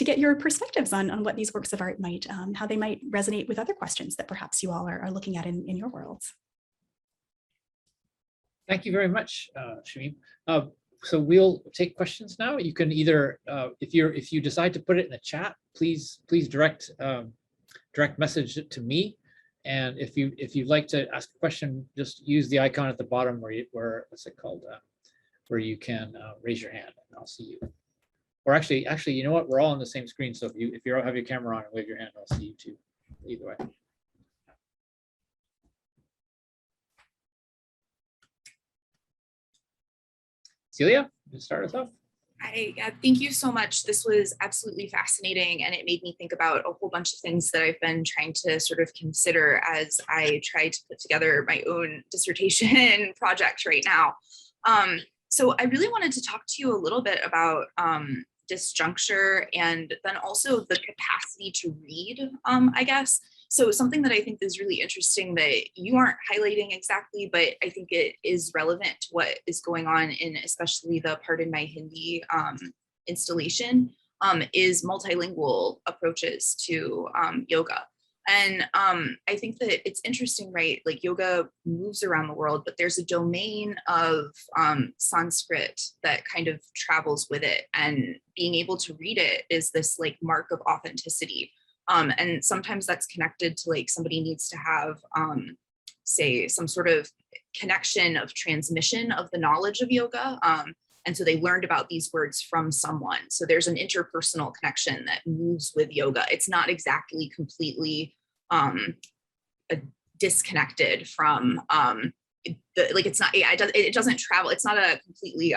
Speaker 2: get your perspectives on what these works of art might, how they might resonate with other questions that perhaps you all are looking at in your worlds.
Speaker 1: Thank you very much, Shameem. So we'll take questions now. You can either, if you decide to put it in the chat, please direct message it to me. And if you'd like to ask a question, just use the icon at the bottom where what's it called, where you can raise your hand, and I'll see you. Or actually, you know what? We're all on the same screen. So if you have your camera on and wave your hand, I'll see you too. Either way. Celia, you start us off.
Speaker 3: Thank you so much. This was absolutely fascinating, and it made me think about a whole bunch of things that I've been trying to sort of consider as I try to put together my own dissertation project right now. So I really wanted to talk to you a little bit about disjuncture, and then also the capacity to read, I guess. So something that I think is really interesting that you aren't highlighting exactly, but I think it is relevant to what is going on in especially the Pardon My Hindi installation, is multilingual approaches to yoga. And I think that it's interesting, right? Like yoga moves around the world, but there's a domain of Sanskrit that kind of travels with it. And being able to read it is this like mark of authenticity. And sometimes that's connected to like somebody needs to have, say, some sort of connection of transmission of the knowledge of yoga. And so they learned about these words from someone. So there's an interpersonal connection that moves with yoga. It's not exactly completely disconnected from it doesn't travel. It's not a completely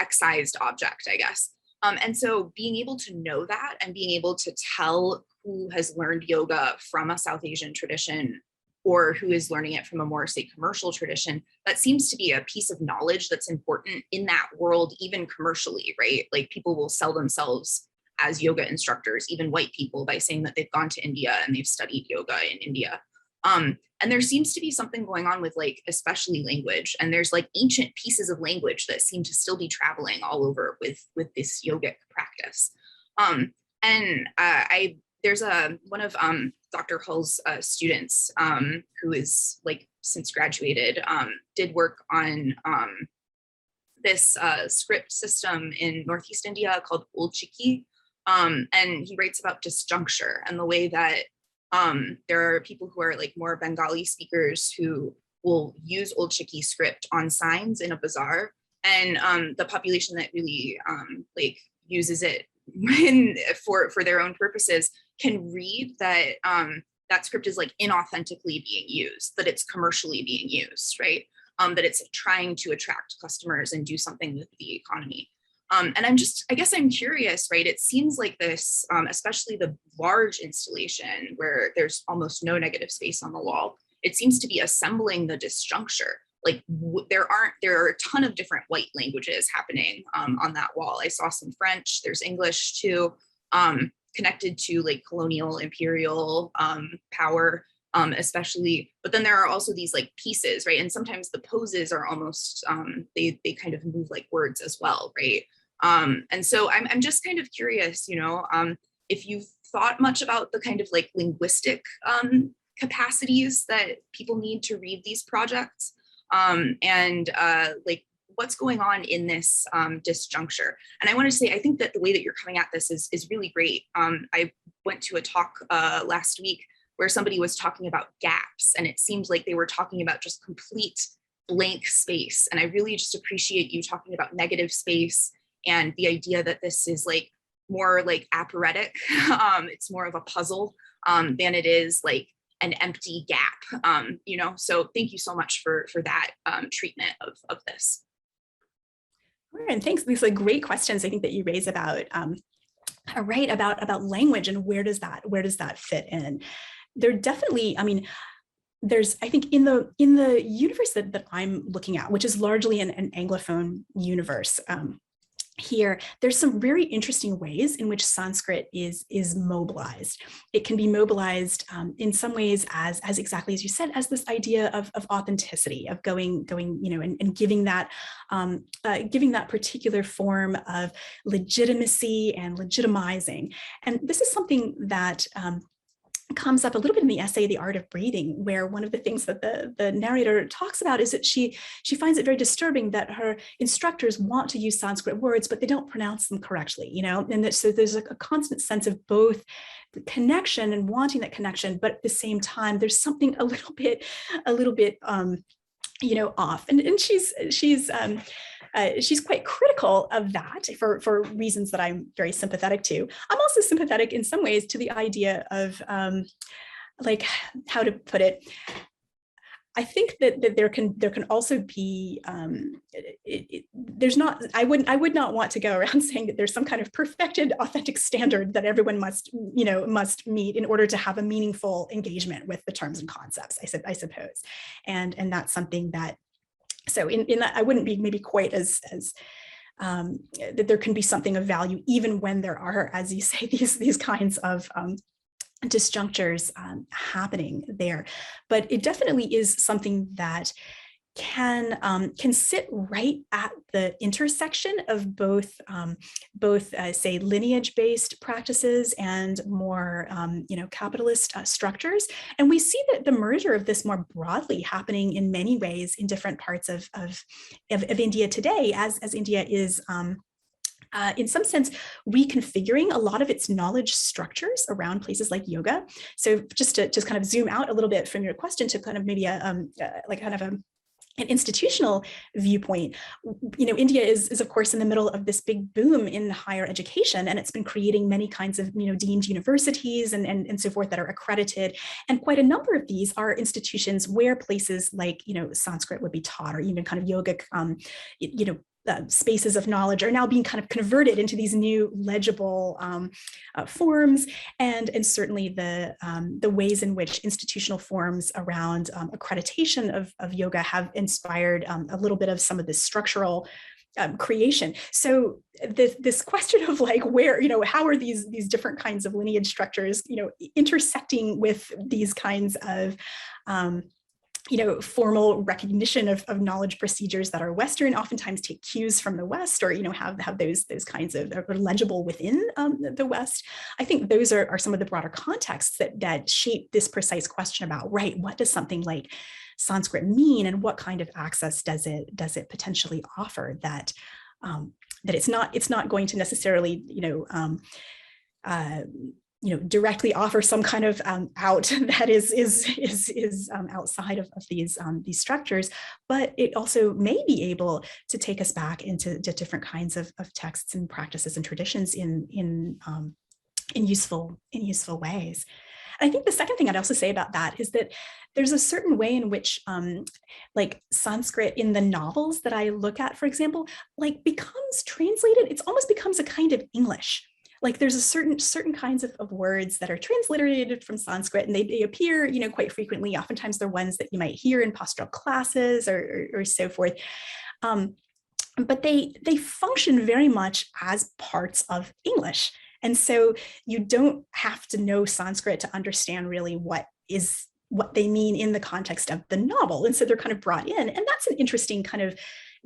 Speaker 3: excised object, I guess. And so being able to know that and being able to tell who has learned yoga from a South Asian tradition or who is learning it from a more, say, commercial tradition, that seems to be a piece of knowledge that's important in that world, even commercially, right? Like people will sell themselves as yoga instructors, even white people, by saying that they've gone to India and they've studied yoga in India. And there seems to be something going on with like, especially language. And there's like ancient pieces of language that seem to still be traveling all over with this yogic practice. There's one of Dr. Hull's students who is like since graduated, did work on this script system in Northeast India called Old Chiki. And he writes about disjuncture and the way that there are people who are like more Bengali speakers who will use Old Chiki script on signs in a bazaar. And the population that really like uses it for their own purposes, can read that that script is like inauthentically being used, that it's commercially being used, right? That it's trying to attract customers and do something with the economy. And I guess I'm curious, right? It seems like this, especially the large installation where there's almost no negative space on the wall, it seems to be assembling the disjuncture. Like there are a ton of different white languages happening on that wall. I saw some French, there's English too, connected to like colonial imperial power, especially, but then there are also these like pieces, right? And sometimes the poses are almost, they kind of move like words as well, right? And so I'm just kind of curious, if you've thought much about the kind of like linguistic capacities that people need to read these projects, and like what's going on in this disjuncture. And I want to say, I think that the way that you're coming at this is really great. I went to a talk last week where somebody was talking about gaps, and it seems like they were talking about just complete blank space. And I really just appreciate you talking about negative space and the idea that this is like more like apparatic. It's more of a puzzle than it is like an empty gap, so thank you so much for that treatment of this.
Speaker 2: And thanks. These are great questions I think that you raise about about language and where does that fit in. There definitely, I mean, there's, I think in the universe that I'm looking at, which is largely an Anglophone universe, here, there's some very interesting ways in which Sanskrit is mobilized. It can be mobilized in some ways as exactly as you said, as this idea of authenticity, of going, and giving that particular form of legitimacy and legitimizing. And this is something that comes up a little bit in the essay, The Art of Breathing, where one of the things that the narrator talks about is that she finds it very disturbing that her instructors want to use Sanskrit words, but they don't pronounce them correctly, and that, so there's a constant sense of both the connection and wanting that connection, but at the same time, there's something a little bit off. And she's quite critical of that for reasons that I'm very sympathetic to. I'm also sympathetic in some ways to the idea of like, how to put it. I think that there can also be I would not want to go around saying that there's some kind of perfected authentic standard that everyone must meet in order to have a meaningful engagement with the terms and concepts, I suppose. And that's something that, so in that, I wouldn't be maybe quite as that there can be something of value even when there are, as you say, these kinds of disjunctures happening there. But it definitely is something that can sit right at the intersection of both say lineage-based practices and more capitalist structures. And we see that the merger of this more broadly happening in many ways in different parts of India today, as India is in some sense, reconfiguring a lot of its knowledge structures around places like yoga. So just to kind of zoom out a little bit from your question to kind of maybe an institutional viewpoint, India is of course in the middle of this big boom in higher education, and it's been creating many kinds of deemed universities and so forth that are accredited, and quite a number of these are institutions where places like Sanskrit would be taught, or even kind of yogic spaces of knowledge are now being kind of converted into these new legible forms, and certainly the ways in which institutional forms around accreditation of yoga have inspired a little bit of some of this structural creation. So this question of like where, how are these different kinds of lineage structures, intersecting with these kinds of formal recognition of knowledge procedures that are Western, oftentimes take cues from the West, or have those kinds of are legible within the West. I think those are some of the broader contexts that shape this precise question about, right, what does something like Sanskrit mean, and what kind of access does it potentially offer that that it's not going to necessarily directly offer some kind of out that is outside of these structures, but it also may be able to take us back into different kinds of texts and practices and traditions in useful ways. I think the second thing I'd also say about that is that there's a certain way in which like Sanskrit in the novels that I look at, for example, like becomes translated, it almost becomes a kind of English. Like there's a certain kinds of words that are transliterated from Sanskrit, and they appear, quite frequently. Oftentimes they're ones that you might hear in postural classes or so forth. But they function very much as parts of English. And so you don't have to know Sanskrit to understand really what they mean in the context of the novel. And so they're kind of brought in. And that's an interesting kind of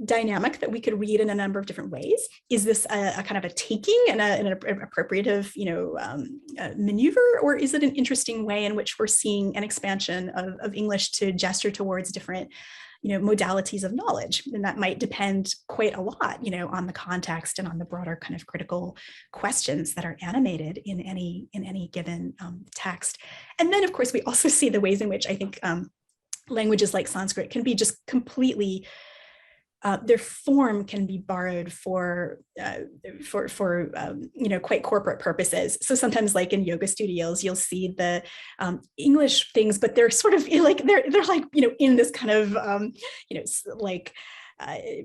Speaker 2: dynamic that we could read in a number of different ways. Is this a kind of a taking and an appropriative, maneuver, or is it an interesting way in which we're seeing an expansion of English to gesture towards different modalities of knowledge? And that might depend quite a lot, on the context and on the broader kind of critical questions that are animated in any given text. And then, of course, we also see the ways in which I think languages like Sanskrit can be just completely their form can be borrowed for quite corporate purposes. So sometimes, like in yoga studios, you'll see the English things, but they're sort of like they're like in this kind of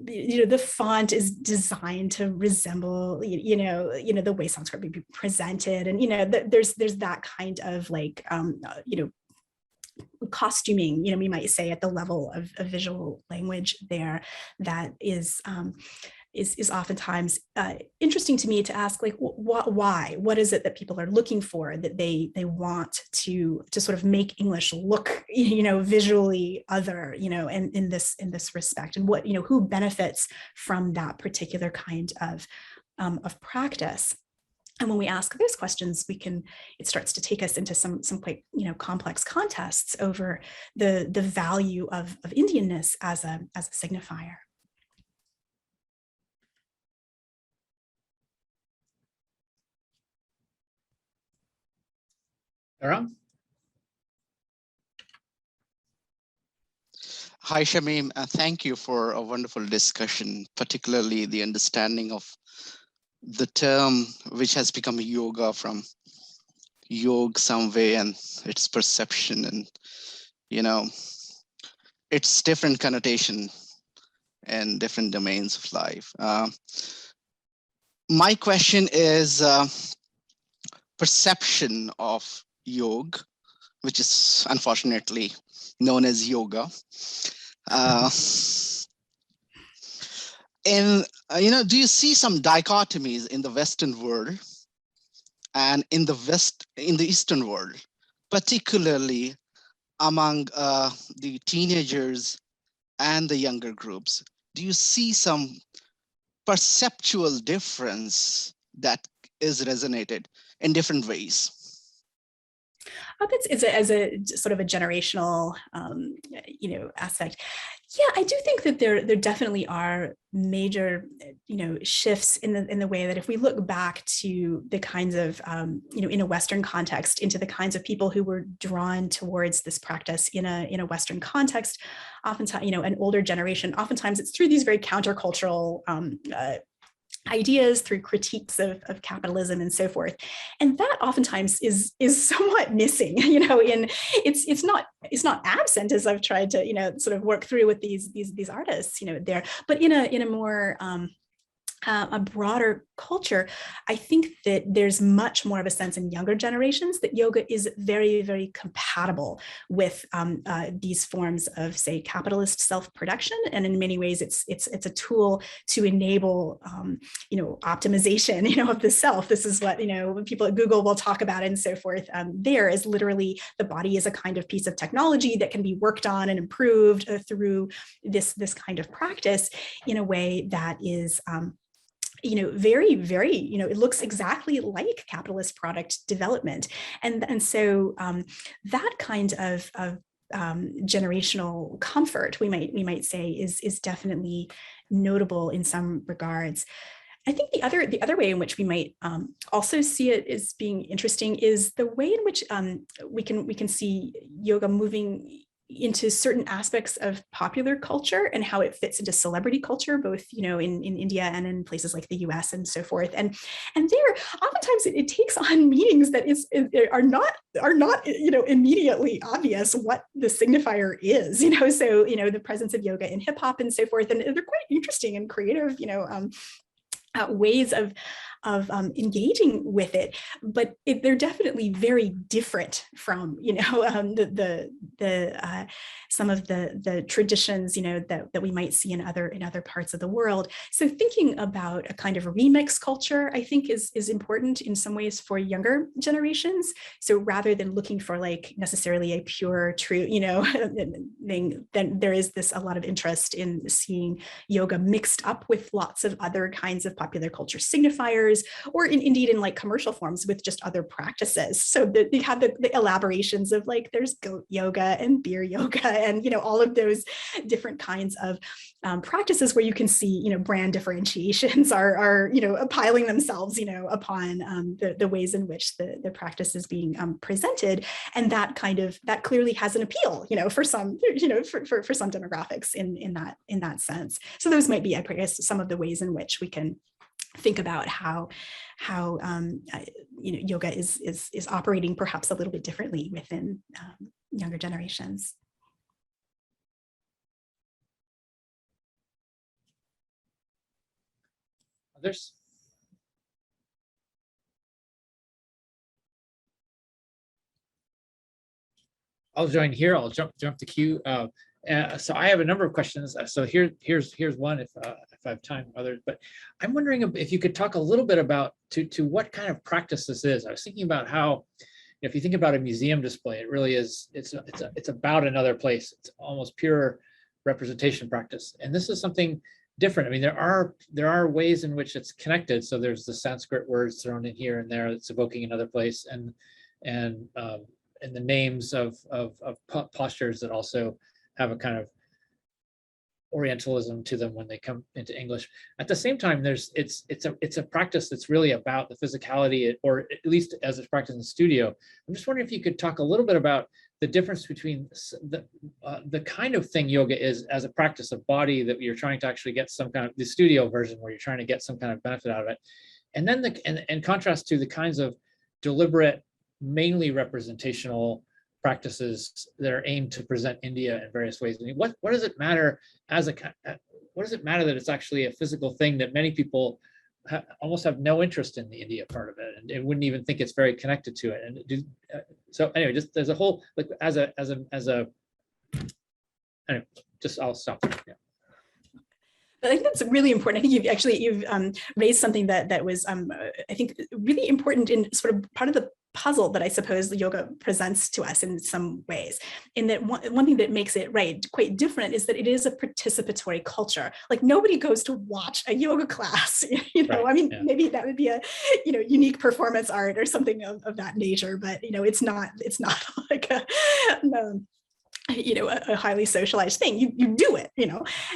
Speaker 2: the font is designed to resemble the way Sanskrit would be presented, and there's that kind of like costuming, we might say, at the level of visual language there, that is oftentimes interesting to me to ask, like, why? What is it that people are looking for, that they want to sort of make English look, visually other, and in this respect, and what, who benefits from that particular kind of practice? And when we ask those questions, it starts to take us into some quite complex contests over the value of Indianness as a signifier.
Speaker 1: Chiraag?
Speaker 4: Hi, Shameem. Thank you for a wonderful discussion, particularly the understanding of the term which has become yoga from yog some way, and its perception, and its different connotation and different domains of life. My question is perception of yog, which is unfortunately known as yoga. And do you see some dichotomies in the Western world and in the Eastern world, particularly among the teenagers and the younger groups? Do you see some perceptual difference that is resonated in different ways?
Speaker 2: That's as a sort of a generational, aspect. Yeah, I do think that there definitely are major, shifts in the way that if we look back to the kinds of, in a Western context, into the kinds of people who were drawn towards this practice in a Western context, oftentimes, an older generation, oftentimes it's through these very countercultural ideas, through critiques of capitalism and so forth, and that oftentimes is somewhat missing. It's not absent, as I've tried to sort of work through with these artists there, but in a more a broader culture, I think that there's much more of a sense in younger generations that yoga is very, very compatible with these forms of, say, capitalist self-production, and in many ways, it's a tool to enable, optimization, of the self. This is what when people at Google will talk about it and so forth. There is literally the body is a kind of piece of technology that can be worked on and improved through this kind of practice in a way that is very, very, it looks exactly like capitalist product development. And so that kind of generational comfort, we might say, is definitely notable in some regards. I think the other way in which we might also see it as being interesting is the way in which we can see yoga moving into certain aspects of popular culture and how it fits into celebrity culture, both in India and in places like the US and so forth. And there, oftentimes it takes on meanings that are not immediately obvious what the signifier is. So the presence of yoga in hip hop and so forth, and they're quite interesting and creative, ways of engaging with it, but they're definitely very different from some of the traditions that we might see in other parts of the world. So thinking about a kind of remix culture, I think is important in some ways for younger generations. So rather than looking for like necessarily a pure true thing, then there is a lot of interest in seeing yoga mixed up with lots of other kinds of popular culture signifiers, or indeed in like commercial forms with just other practices. So they have the elaborations of like there's goat yoga and beer yoga and all of those different kinds of practices where you can see brand differentiations are piling themselves upon the ways in which the practice is being presented, and that clearly has an appeal for some for some demographics in that sense. So those might be, I guess, some of the ways in which we can think about how yoga is operating perhaps a little bit differently within younger generations.
Speaker 1: Others? I'll join here. I'll jump the queue. So I have a number of questions. So here's one if I have time, others. But I'm wondering if you could talk a little bit about to what kind of practice this is. I was thinking about how, if you think about a museum display, it really is. It's about another place. It's almost pure representation practice, and this is something different. I mean, there are ways in which it's connected. So there's the Sanskrit words thrown in here and there that's evoking another place, and the names of postures that also have a kind of Orientalism to them when they come into English. At the same time, it's a practice that's really about the physicality, or at least as it's practiced in the studio. I'm just wondering if you could talk a little bit about the difference between the kind of thing yoga is as a practice of body that you're trying to actually get some kind of the studio version where you're trying to get some kind of benefit out of it, and then in contrast to the kinds of deliberate, mainly representational practices that are aimed to present India in various ways. I mean, what does it matter what does it matter that it's actually a physical thing that many people almost have no interest in the India part of it, and they wouldn't even think it's very connected to it. And so anyway, just there's a whole like anyway, just I'll stop there. Yeah.
Speaker 2: I think that's really important. I think you've raised something that was I think really important in sort of part of the puzzle that I suppose the yoga presents to us in some ways. In that one thing that makes it quite different is that it is a participatory culture. Like nobody goes to watch a yoga class. Right, I mean, yeah. Maybe that would be a unique performance art or something of that nature, but it's not like a highly socialized thing. You do it,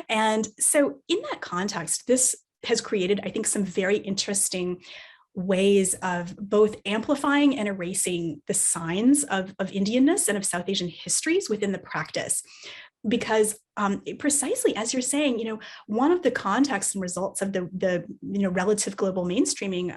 Speaker 2: and so in that context, this has created, I think, some very interesting ways of both amplifying and erasing the signs of Indianness and of South Asian histories within the practice. Because precisely as you're saying, one of the contexts and results of the relative global mainstreaming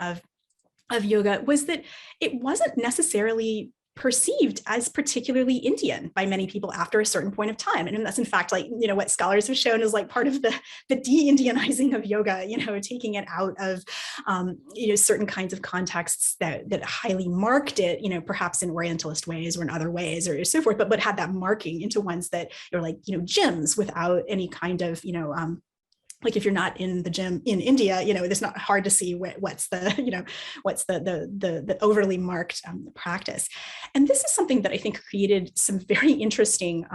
Speaker 2: of yoga was that it wasn't necessarily perceived as particularly Indian by many people after a certain point of time. And that's in fact what scholars have shown is like part of the de-Indianizing of yoga, taking it out of certain kinds of contexts that highly marked it, perhaps in Orientalist ways or in other ways or so forth, but had that marking into ones that are like, gyms without any kind of, like if you're not in the gym in India, it's not hard to see what's the overly marked practice. And this is something that I think created some very interesting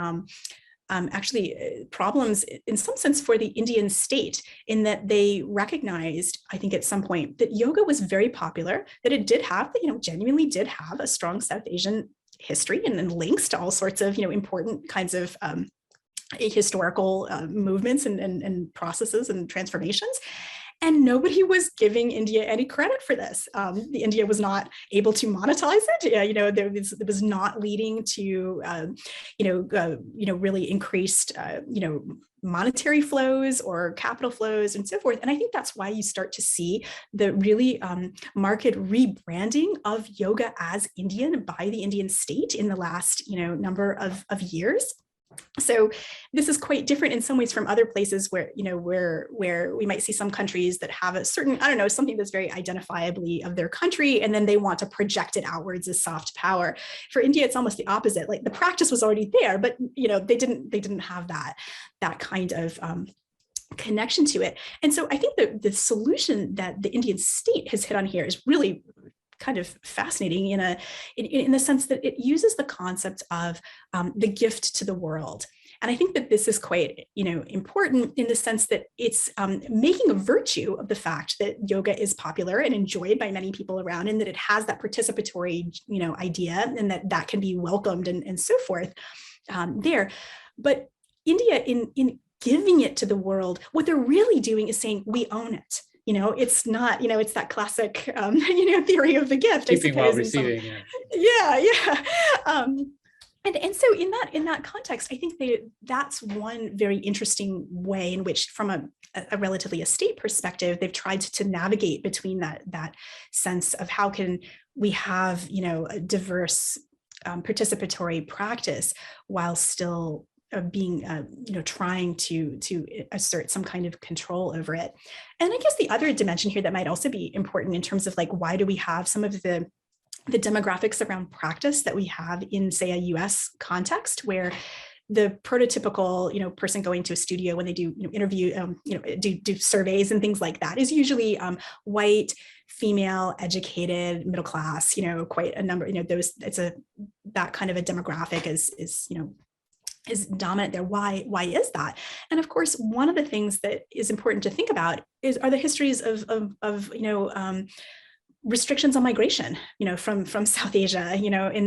Speaker 2: problems in some sense for the Indian state, in that they recognized, I think at some point, that yoga was very popular, that it did have, genuinely did have a strong South Asian history and links to all sorts of, important kinds of historical movements and processes and transformations. And nobody was giving India any credit for this. The India was not able to monetize it. You know, there was not leading to, really increased, monetary flows or capital flows and so forth. And I think that's why you start to see the really marked rebranding of yoga as Indian by the Indian state in the last, number of years. So this is quite different in some ways from other places where, where we might see some countries that have a certain, something that's very identifiably of their country, and then they want to project it outwards as soft power. For India, it's almost the opposite. Like the practice was already there, but, they didn't have that kind of connection to it. And so I think that the solution that the Indian state has hit on here is really kind of fascinating in the sense that it uses the concept of the gift to the world. And I think that this is quite, important in the sense that it's making a virtue of the fact that yoga is popular and enjoyed by many people around, and that it has that participatory, idea, and that can be welcomed and so forth there. But India, in giving it to the world, what they're really doing is saying, we own it. It's not, it's that classic, theory of the gift.
Speaker 1: Keeping while receiving.
Speaker 2: And so in that context, I think that's one very interesting way in which, from a relatively estate perspective, they've tried to navigate between that sense of how can we have, a diverse participatory practice while still being, trying to assert some kind of control over it. And I guess the other dimension here that might also be important in terms of like, why do we have some of the demographics around practice that we have in, say, a US context, where the prototypical, person going to a studio when they do interview, do surveys and things like that is usually white, female, educated, middle class, quite a number, that kind of a demographic is dominant there. Why is that? And of course, one of the things that is important to think about are the histories of restrictions on migration, from South Asia,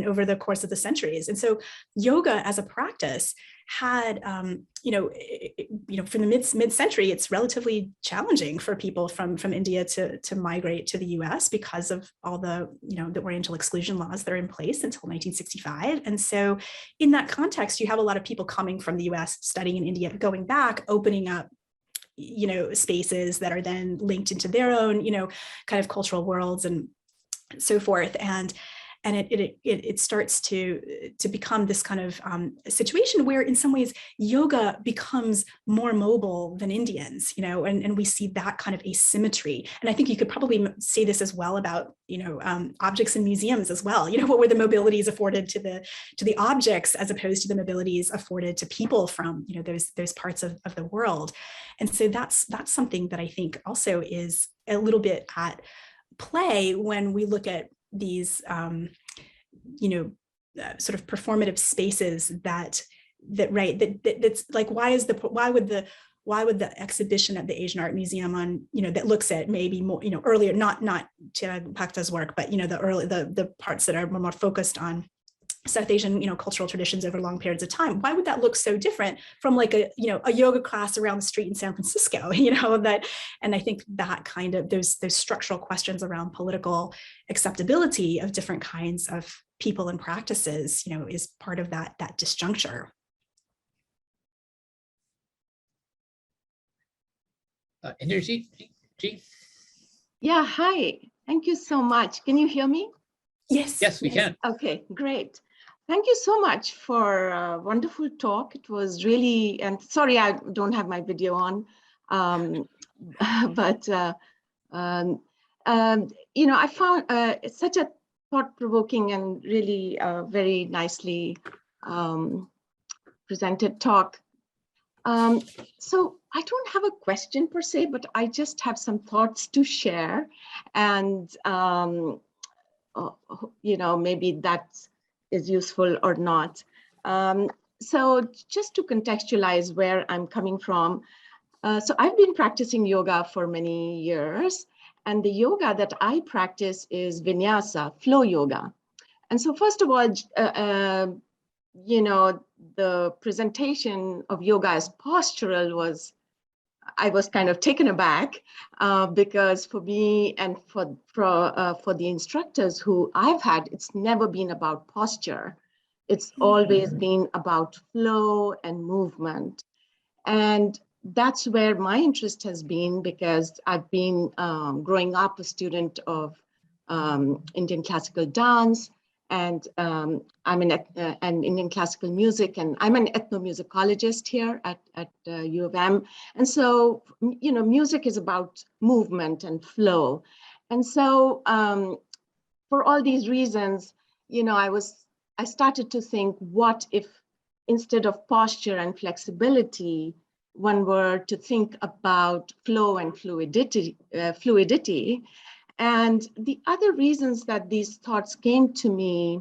Speaker 2: over the course of the centuries. And so yoga as a practice had, from the mid-century, it's relatively challenging for people from India to migrate to the US because of all the, the Oriental exclusion laws that are in place until 1965. And so in that context, you have a lot of people coming from the US, studying in India, going back, opening up spaces that are then linked into their own, kind of cultural worlds and so forth. And it starts to become this kind of situation where in some ways yoga becomes more mobile than Indians, and we see that kind of asymmetry. And I think you could probably say this as well about, objects in museums as well. What were the mobilities afforded to the objects as opposed to the mobilities afforded to people from, those parts of the world. And so that's something that I think also is a little bit at play when we look at these, sort of performative spaces that's like, why would the exhibition at the Asian Art Museum on, that looks at maybe more, earlier, not Chiraag Bhakta's work, but, the parts that are more focused on South Asian, cultural traditions over long periods of time. Why would that look so different from like a yoga class around the street in San Francisco, and I think that kind of those structural questions around political acceptability of different kinds of people and practices, is part of that disjuncture.
Speaker 1: Energy,
Speaker 5: Yeah, hi. Thank you so much. Can you hear me?
Speaker 2: Yes.
Speaker 1: Yes, we can.
Speaker 5: Okay, great. Thank you so much for a wonderful talk. It was really, and sorry, I don't have my video on, but I found it's such a thought-provoking and really very nicely presented talk. So I don't have a question per se, but I just have some thoughts to share, and maybe that is useful or not. So just to contextualize where I'm coming from, so I've been practicing yoga for many years, and the yoga that I practice is vinyasa, flow yoga. And so first of all, the presentation of yoga as postural was, I was kind of taken aback because for me and for the instructors who I've had, it's never been about posture. It's always been about flow and movement. And that's where my interest has been, because I've been growing up a student of Indian classical dance, and I'm an Indian classical music, and I'm an ethnomusicologist here at U of M. And so, music is about movement and flow. And so for all these reasons, I started to think, what if instead of posture and flexibility, one were to think about flow and fluidity. And the other reasons that these thoughts came to me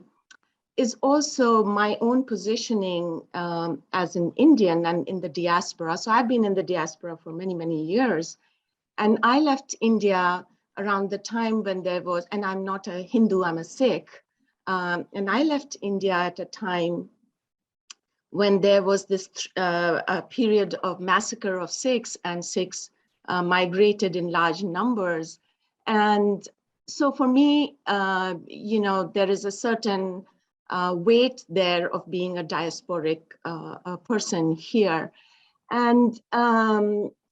Speaker 5: is also my own positioning as an Indian and in the diaspora. So I've been in the diaspora for many, many years. And I left India around the time when there was, and I'm not a Hindu, I'm a Sikh. And I left India at a time when there was this a period of massacre of Sikhs, and Sikhs migrated in large numbers. And so for me, there is a certain weight there of being a diasporic person here. And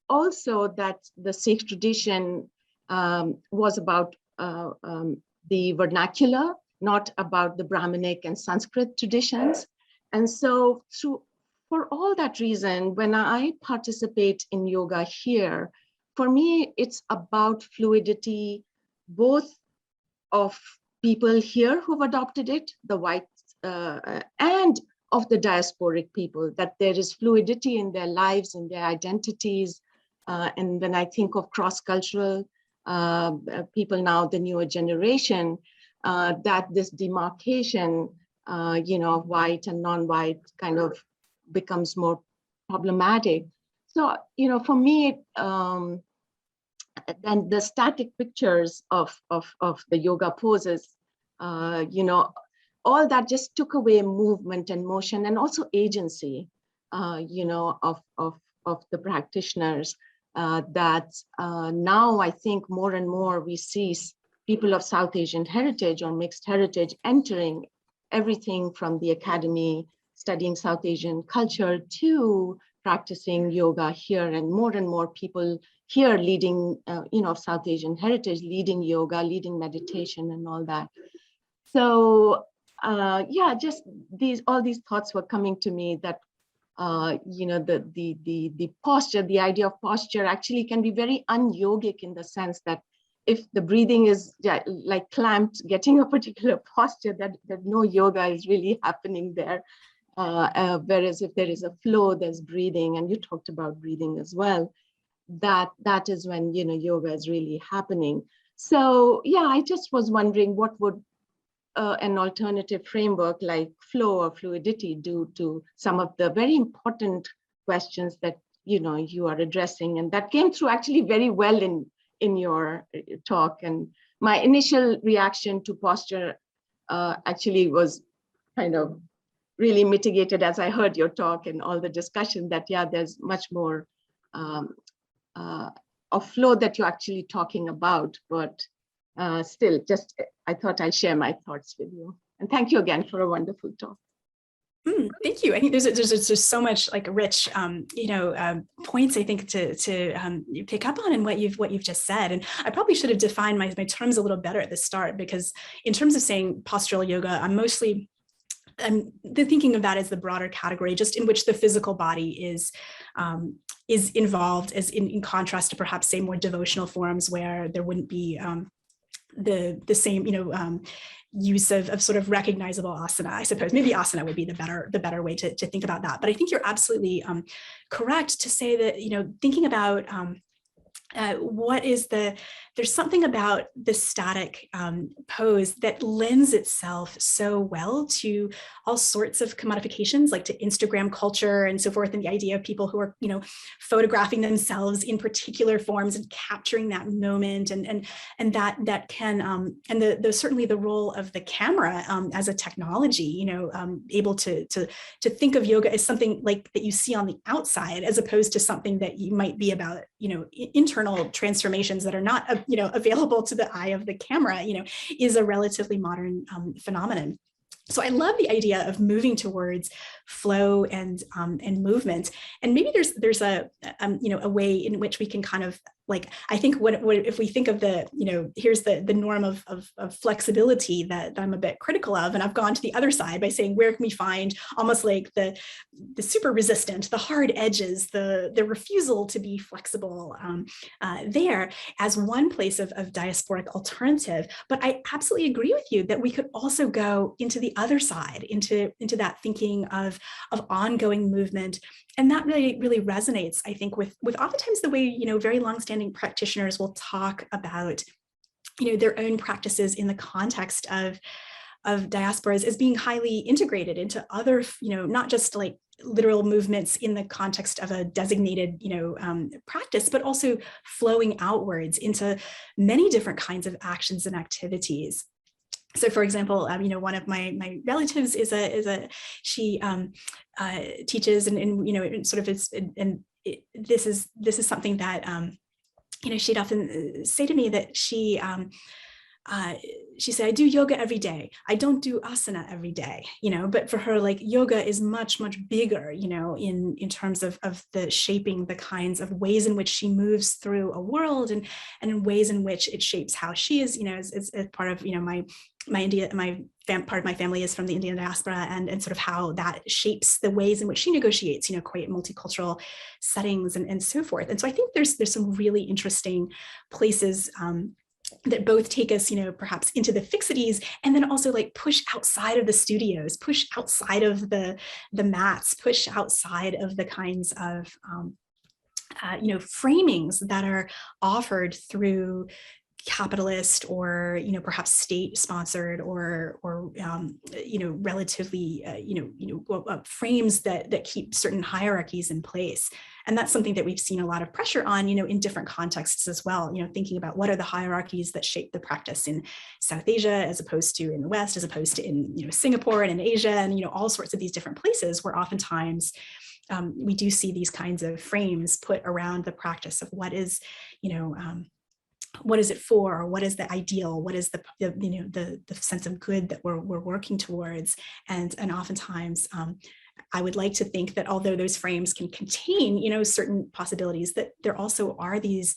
Speaker 5: also that the Sikh tradition was about the vernacular, not about the Brahminic and Sanskrit traditions. And so for all that reason, when I participate in yoga here, for me, it's about fluidity, both of people here who've adopted it, the whites, and of the diasporic people, that there is fluidity in their lives and their identities. And when I think of cross-cultural people now, the newer generation, that this demarcation, of white and non-white kind of becomes more problematic. So, for me, then the static pictures of the yoga poses, all that just took away movement and motion, and also agency, of the practitioners. That now I think more and more we see people of South Asian heritage or mixed heritage entering everything from the academy, studying South Asian culture, to practicing yoga here, and more people here leading, of South Asian heritage, leading yoga, leading meditation and all that. So just all these thoughts were coming to me that, the posture, the idea of posture actually can be very un-yogic, in the sense that if the breathing is like clamped, getting a particular posture, that no yoga is really happening there. Whereas if there is a flow, there's breathing, and you talked about breathing as well, that is when, yoga is really happening. So yeah, I just was wondering, what would an alternative framework like flow or fluidity do to some of the very important questions that, you are addressing? And that came through actually very well in your talk. And my initial reaction to posture actually was kind of really mitigated as I heard your talk and all the discussion, that there's much more of flow that you're actually talking about, but still, just I thought I'd share my thoughts with you. And thank you again for a wonderful talk.
Speaker 2: Thank you. I think there's just so much like rich, points I think to pick up on in what you've just said. And I probably should have defined my terms a little better at the start, because in terms of saying postural yoga, I'm thinking of that as the broader category, just in which the physical body is involved, as in contrast to perhaps say more devotional forms where there wouldn't be the same use of sort of recognizable asana. I suppose maybe asana would be the better way to think about that. But I think you're absolutely correct to say that thinking about there's something about the static pose that lends itself so well to all sorts of commodifications, like to Instagram culture and so forth, and the idea of people who are, photographing themselves in particular forms and capturing that moment, and that can, and certainly the role of the camera as a technology, able to think of yoga as something like that you see on the outside, as opposed to something that you might be about, internal transformations that are not, available to the eye of the camera, is a relatively modern phenomenon. So I love the idea of moving towards flow and movement, and maybe there's a way in which we can kind of, like, I think what if we think of the, here's the norm of flexibility that I'm a bit critical of, and I've gone to the other side by saying, where can we find almost like the super resistant, the hard edges, the refusal to be flexible there as one place of diasporic alternative. But I absolutely agree with you that we could also go into the other side, into that thinking of ongoing movement. And that really resonates, I think, with oftentimes the way, very longstanding practitioners will talk about, their own practices in the context of diasporas as being highly integrated into other, not just like literal movements in the context of a designated, practice, but also flowing outwards into many different kinds of actions and activities. So, for example, one of my relatives she teaches and sort of is, and this is something that she'd often say to me, that she said, I do yoga every day. I don't do asana every day, but for her, like, yoga is much, much bigger, in terms of the shaping the kinds of ways in which she moves through a world, and in ways in which it shapes how she is, as part of, part of my family is from the Indian diaspora, and sort of how that shapes the ways in which she negotiates, quite multicultural settings and so forth. And so I think there's some really interesting places that both take us, perhaps into the fixities, and then also like push outside of the studios, push outside of the mats, push outside of the kinds of, framings that are offered through capitalist or perhaps state sponsored or relatively frames that keep certain hierarchies in place. And that's something that we've seen a lot of pressure on, in different contexts as well, thinking about what are the hierarchies that shape the practice in South Asia as opposed to in the West, as opposed to in Singapore and in Asia, and all sorts of these different places where oftentimes we do see these kinds of frames put around the practice of what is, what is it for, or what is the ideal, what is the sense of good that we're working towards. And oftentimes I would like to think that although those frames can contain certain possibilities, that there also are these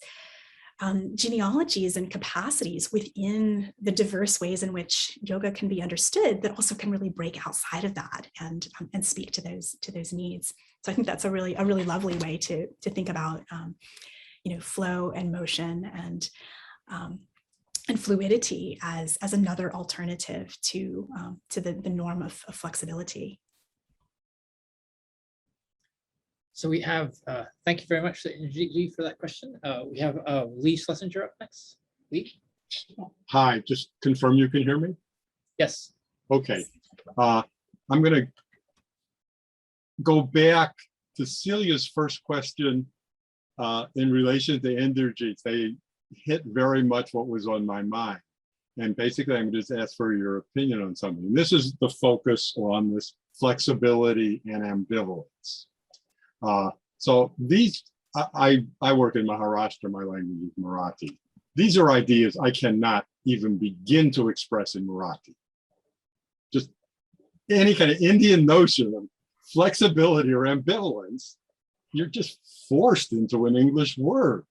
Speaker 2: genealogies and capacities within the diverse ways in which yoga can be understood that also can really break outside of that and speak to those needs. So I think that's a really lovely way to think about flow and motion and fluidity as another alternative to the norm of flexibility.
Speaker 1: So we have, thank you very much, Lee, for that question. We have Lee Schlesinger up next. Lee?
Speaker 6: Hi, just confirm you can hear me?
Speaker 1: Yes.
Speaker 6: Okay. I'm going to go back to Celia's first question in relation to energies. They hit very much what was on my mind. And basically, I'm just ask for your opinion on something. This is the focus on this flexibility and ambivalence. So these, I work in Maharashtra, my language is Marathi. These are ideas I cannot even begin to express in Marathi. Just any kind of Indian notion of flexibility or ambivalence, you're just forced into an English word.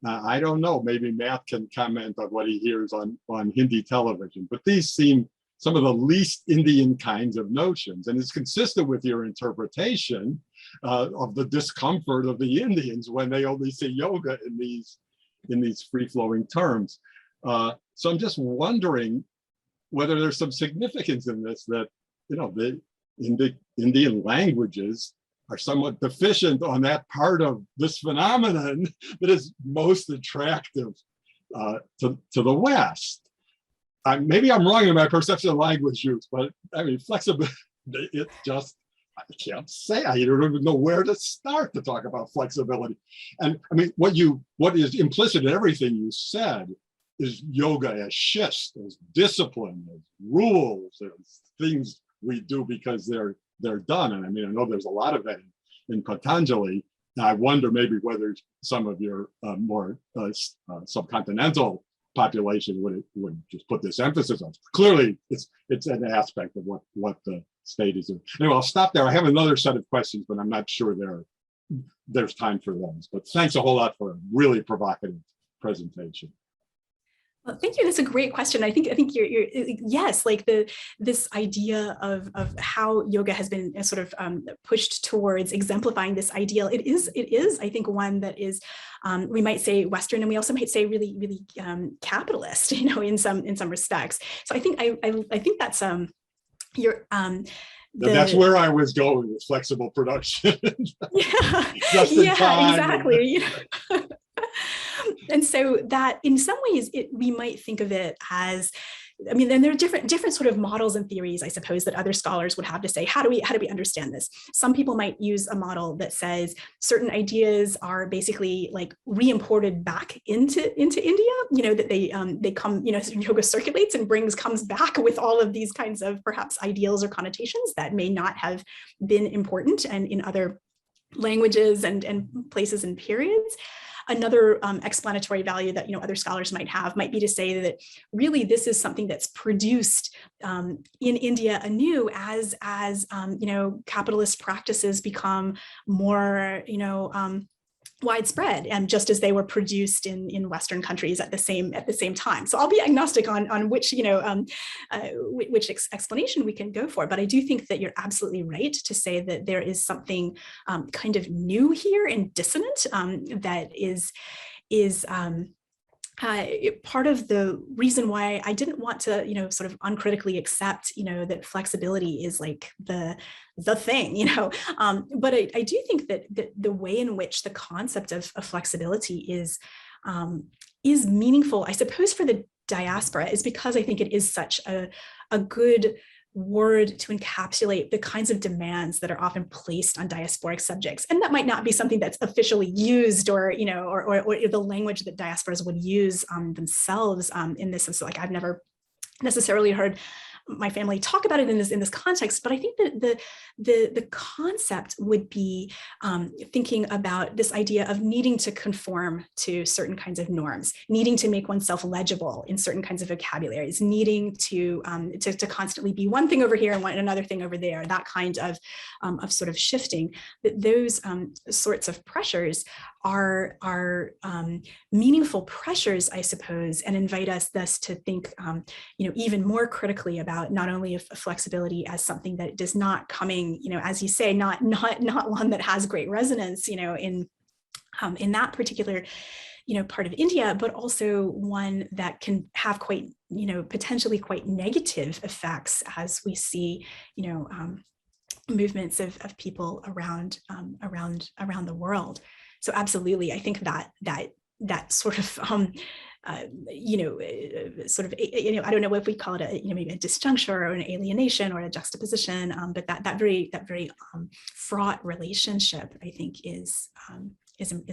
Speaker 6: I don't know, maybe Matt can comment on what he hears on Hindi television, but these seem some of the least Indian kinds of notions. And it's consistent with your interpretation of the discomfort of the Indians when they only see yoga in these free-flowing terms. So I'm just wondering whether there's some significance in this, that, the Indian languages are somewhat deficient on that part of this phenomenon that is most attractive to the West. Maybe I'm wrong in my perception of language use, but I mean, flexibility, it just, I can't say, I don't even know where to start to talk about flexibility. And I mean, what is implicit in everything you said is yoga as shist, as discipline, as rules, as things we do because they're done. And I mean, I know there's a lot of that in Patanjali. And I wonder maybe whether some of your more subcontinental population would just put this emphasis on. Clearly, it's an aspect of what the state is doing. Anyway, I'll stop there. I have another set of questions, but I'm not sure there's time for those. But thanks a whole lot for a really provocative presentation.
Speaker 2: Well, thank you. That's a great question. I think you're yes, like this idea of how yoga has been sort of pushed towards exemplifying this ideal. It is I think one that is we might say Western, and we also might say really capitalist, you know, in some respects. So I think that's your
Speaker 6: that's where I was going with flexible production.
Speaker 2: Yeah, exactly. You know? And so that in some ways we might think of it as, I mean, then there are different sort of models and theories, I suppose, that other scholars would have to say, how do we understand this? Some people might use a model that says certain ideas are basically like re-imported back into India, you know, that they come, you know, yoga circulates and comes back with all of these kinds of perhaps ideals or connotations that may not have been important and in other languages and places and periods. Another explanatory value that, you know, other scholars might be to say that really this is something that's produced in India anew as you know, capitalist practices become more, you know, widespread, and just as they were produced in Western countries at the same time. So I'll be agnostic on which, you know, which explanation we can go for. But I do think that you're absolutely right to say that there is something kind of new here and dissonant that is part of the reason why I didn't want to, you know, sort of uncritically accept, you know, that flexibility is like the thing, you know, but I do think that the way in which the concept of flexibility is meaningful, I suppose, for the diaspora is because I think it is such a good word to encapsulate the kinds of demands that are often placed on diasporic subjects. And that might not be something that's officially used or, you know, or the language that diasporas would use themselves in this. And so like, I've never necessarily heard my family talk about it in this context, but I think that the concept would be thinking about this idea of needing to conform to certain kinds of norms, needing to make oneself legible in certain kinds of vocabularies, needing to constantly be one thing over here and another thing over there, that kind of sort of shifting. That those sorts of pressures are meaningful pressures, I suppose, and invite us thus to think, you know, even more critically about not only of flexibility as something that is not coming, you know, as you say, not one that has great resonance, you know, in that particular, you know, part of India, but also one that can have quite, you know, potentially quite negative effects as we see, you know, movements of people around the world. So absolutely, I think that sort of you know, sort of, you know, I don't know if we call it a, you know, maybe a disjuncture or an alienation or a juxtaposition, but that very fraught relationship, I think, is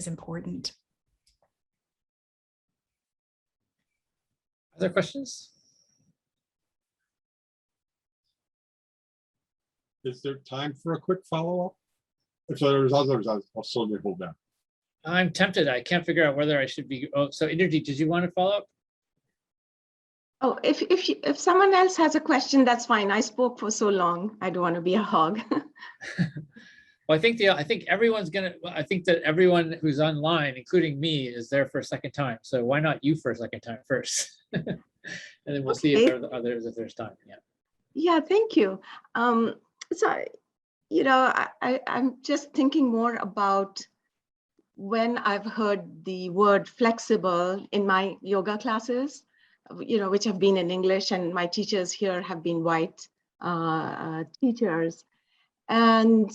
Speaker 2: important.
Speaker 1: Other questions?
Speaker 6: Is there time for a quick follow-up? If there's others, I'll slowly hold back.
Speaker 1: I'm tempted. I can't figure out whether I should be. Oh, so Indrajit, did you want to follow up?
Speaker 5: Oh, if someone else has a question, that's fine. I spoke for so long. I don't want to be a hog.
Speaker 1: Well, I think everyone's gonna. I think that everyone who's online, including me, is there for a second time. So why not you for a second time first, and then we'll see if there are others if there's time. Yeah.
Speaker 5: Yeah, thank you. So, you know, I'm just thinking more about when I've heard the word flexible in my yoga classes, you know, which have been in English, and my teachers here have been white teachers. And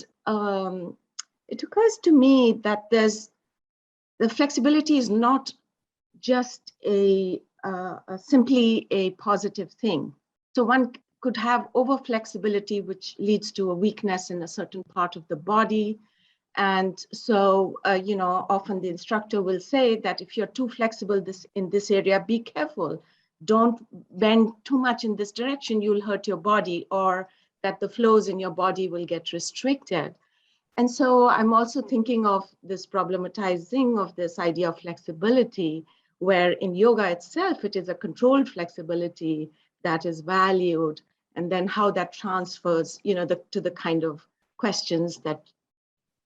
Speaker 5: it occurs to me that the flexibility is not just simply a positive thing. So one could have over flexibility, which leads to a weakness in a certain part of the body. And so, often the instructor will say that if you're too flexible in this area, be careful. Don't bend too much in this direction, you'll hurt your body, or that the flows in your body will get restricted. And so I'm also thinking of this problematizing of this idea of flexibility, where in yoga itself, it is a controlled flexibility that is valued, and then how that transfers, to the kind of questions that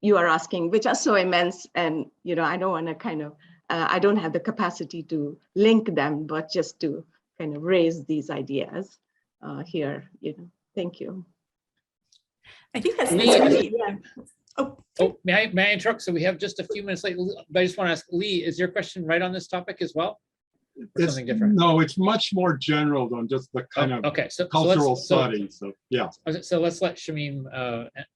Speaker 5: you are asking, which are so immense. And, I don't want to I don't have the capacity to link them, but just to kind of raise these ideas here, Thank you.
Speaker 2: I think that's
Speaker 1: Lee,
Speaker 2: really, yeah. Oh,
Speaker 1: may I interrupt? So we have just a few minutes late, but I just want to ask Lee, is your question right on this topic as well? Or something different?
Speaker 6: No, it's much more general than just the kind of cultural study. So yeah.
Speaker 1: So let's let Shameem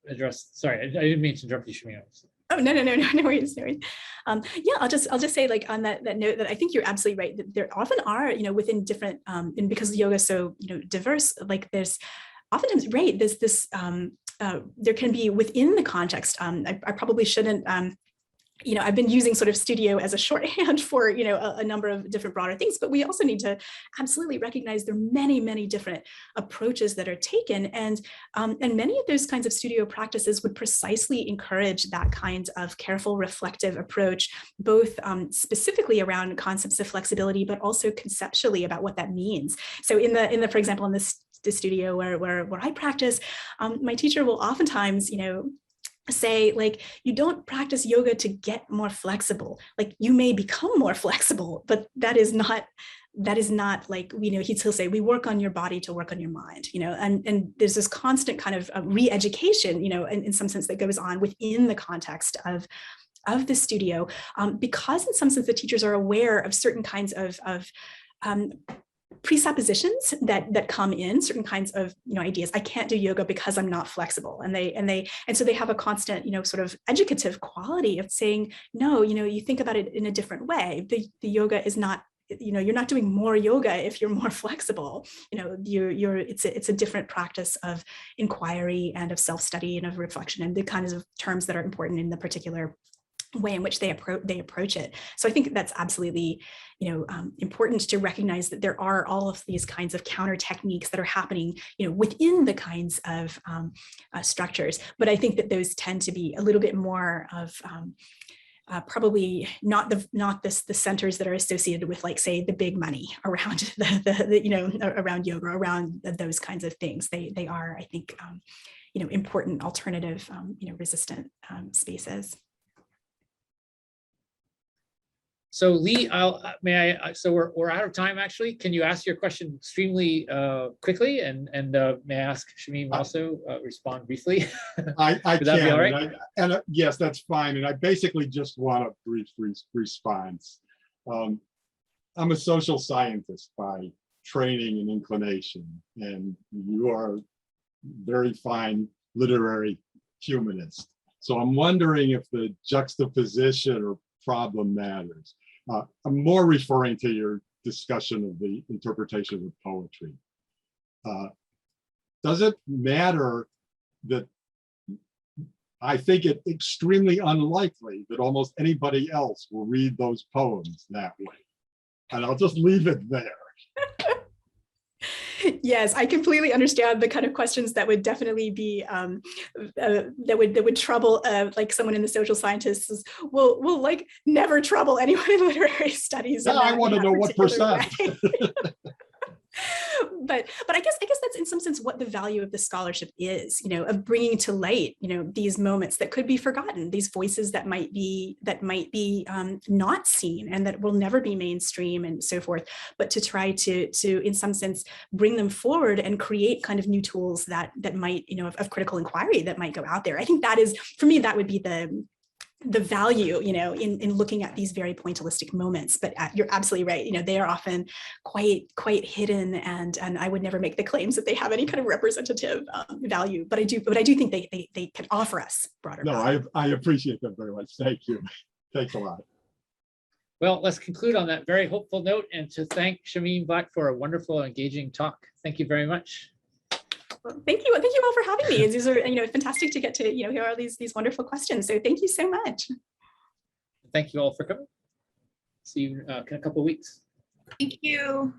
Speaker 1: address. Sorry, I didn't mean to interrupt you, Shameem.
Speaker 2: Oh, no worries. Yeah, I'll just say, like, on that note, that I think you're absolutely right, that there often are, within different, and because yoga is so, diverse, like there's oftentimes, right, there's this, there can be within the context, I probably shouldn't, I've been using sort of studio as a shorthand for, a number of different broader things, but we also need to absolutely recognize there are many, many different approaches that are taken. And many of those kinds of studio practices would precisely encourage that kind of careful, reflective approach, both specifically around concepts of flexibility, but also conceptually about what that means. So in the for example, in the studio where I practice, my teacher will oftentimes, say, like, you don't practice yoga to get more flexible. Like, you may become more flexible, but that is not like, he'll say, we work on your body to work on your mind, and there's this constant kind of re-education, in some sense, that goes on within the context of the studio, because in some sense the teachers are aware of certain kinds of presuppositions that come in, certain kinds of ideas. I can't do yoga because I'm not flexible, and so they have a constant sort of educative quality of saying, no, you think about it in a different way. The yoga is not, you're not doing more yoga if you're more flexible. It's a different practice of inquiry and of self-study and of reflection, and the kinds of terms that are important in the particular way in which they approach it. So I think that's absolutely, important to recognize that there are all of these kinds of counter techniques that are happening, within the kinds of structures. But I think that those tend to be a little bit more of probably not the centers that are associated with, like, say, the big money around around yoga, around those kinds of things. They are, I think, important alternative, resistant spaces.
Speaker 1: So Lee, so we're out of time, actually. Can you ask your question extremely quickly, and may I ask Shameem also respond briefly?
Speaker 6: I
Speaker 1: Would that be all right?
Speaker 6: Yes, that's fine. And I basically just want a brief response. I'm a social scientist by training and inclination, and you are very fine literary humanist. So I'm wondering if the juxtaposition or problem matters. I'm more referring to your discussion of the interpretation of poetry. Does it matter that I think it extremely unlikely that almost anybody else will read those poems that way? And I'll just leave it there.
Speaker 2: Yes, I completely understand the kind of questions that would definitely be that would trouble like someone in the social scientists will like never trouble anyone in literary studies.
Speaker 6: Yeah, I want to know what percent.
Speaker 2: But I guess that's in some sense what the value of the scholarship is, of bringing to light, these moments that could be forgotten, these voices that might be not seen and that will never be mainstream and so forth, but to try to in some sense bring them forward and create kind of new tools that might, of critical inquiry that might go out there. I think that is, for me, that would be the the value, in looking at these very pointillistic moments. But you're absolutely right. They are often quite hidden, and I would never make the claims that they have any kind of representative value. But I do think they can offer us broader.
Speaker 6: No, I appreciate them very much. Thank you. Thanks a lot.
Speaker 1: Well, let's conclude on that very hopeful note, and to thank Shameem Black for a wonderful, engaging talk. Thank you very much.
Speaker 2: Well, thank you all for having me. These are fantastic to get to hear all these wonderful questions. So thank you so much.
Speaker 1: Thank you all for coming. See you in a couple of weeks.
Speaker 3: Thank you.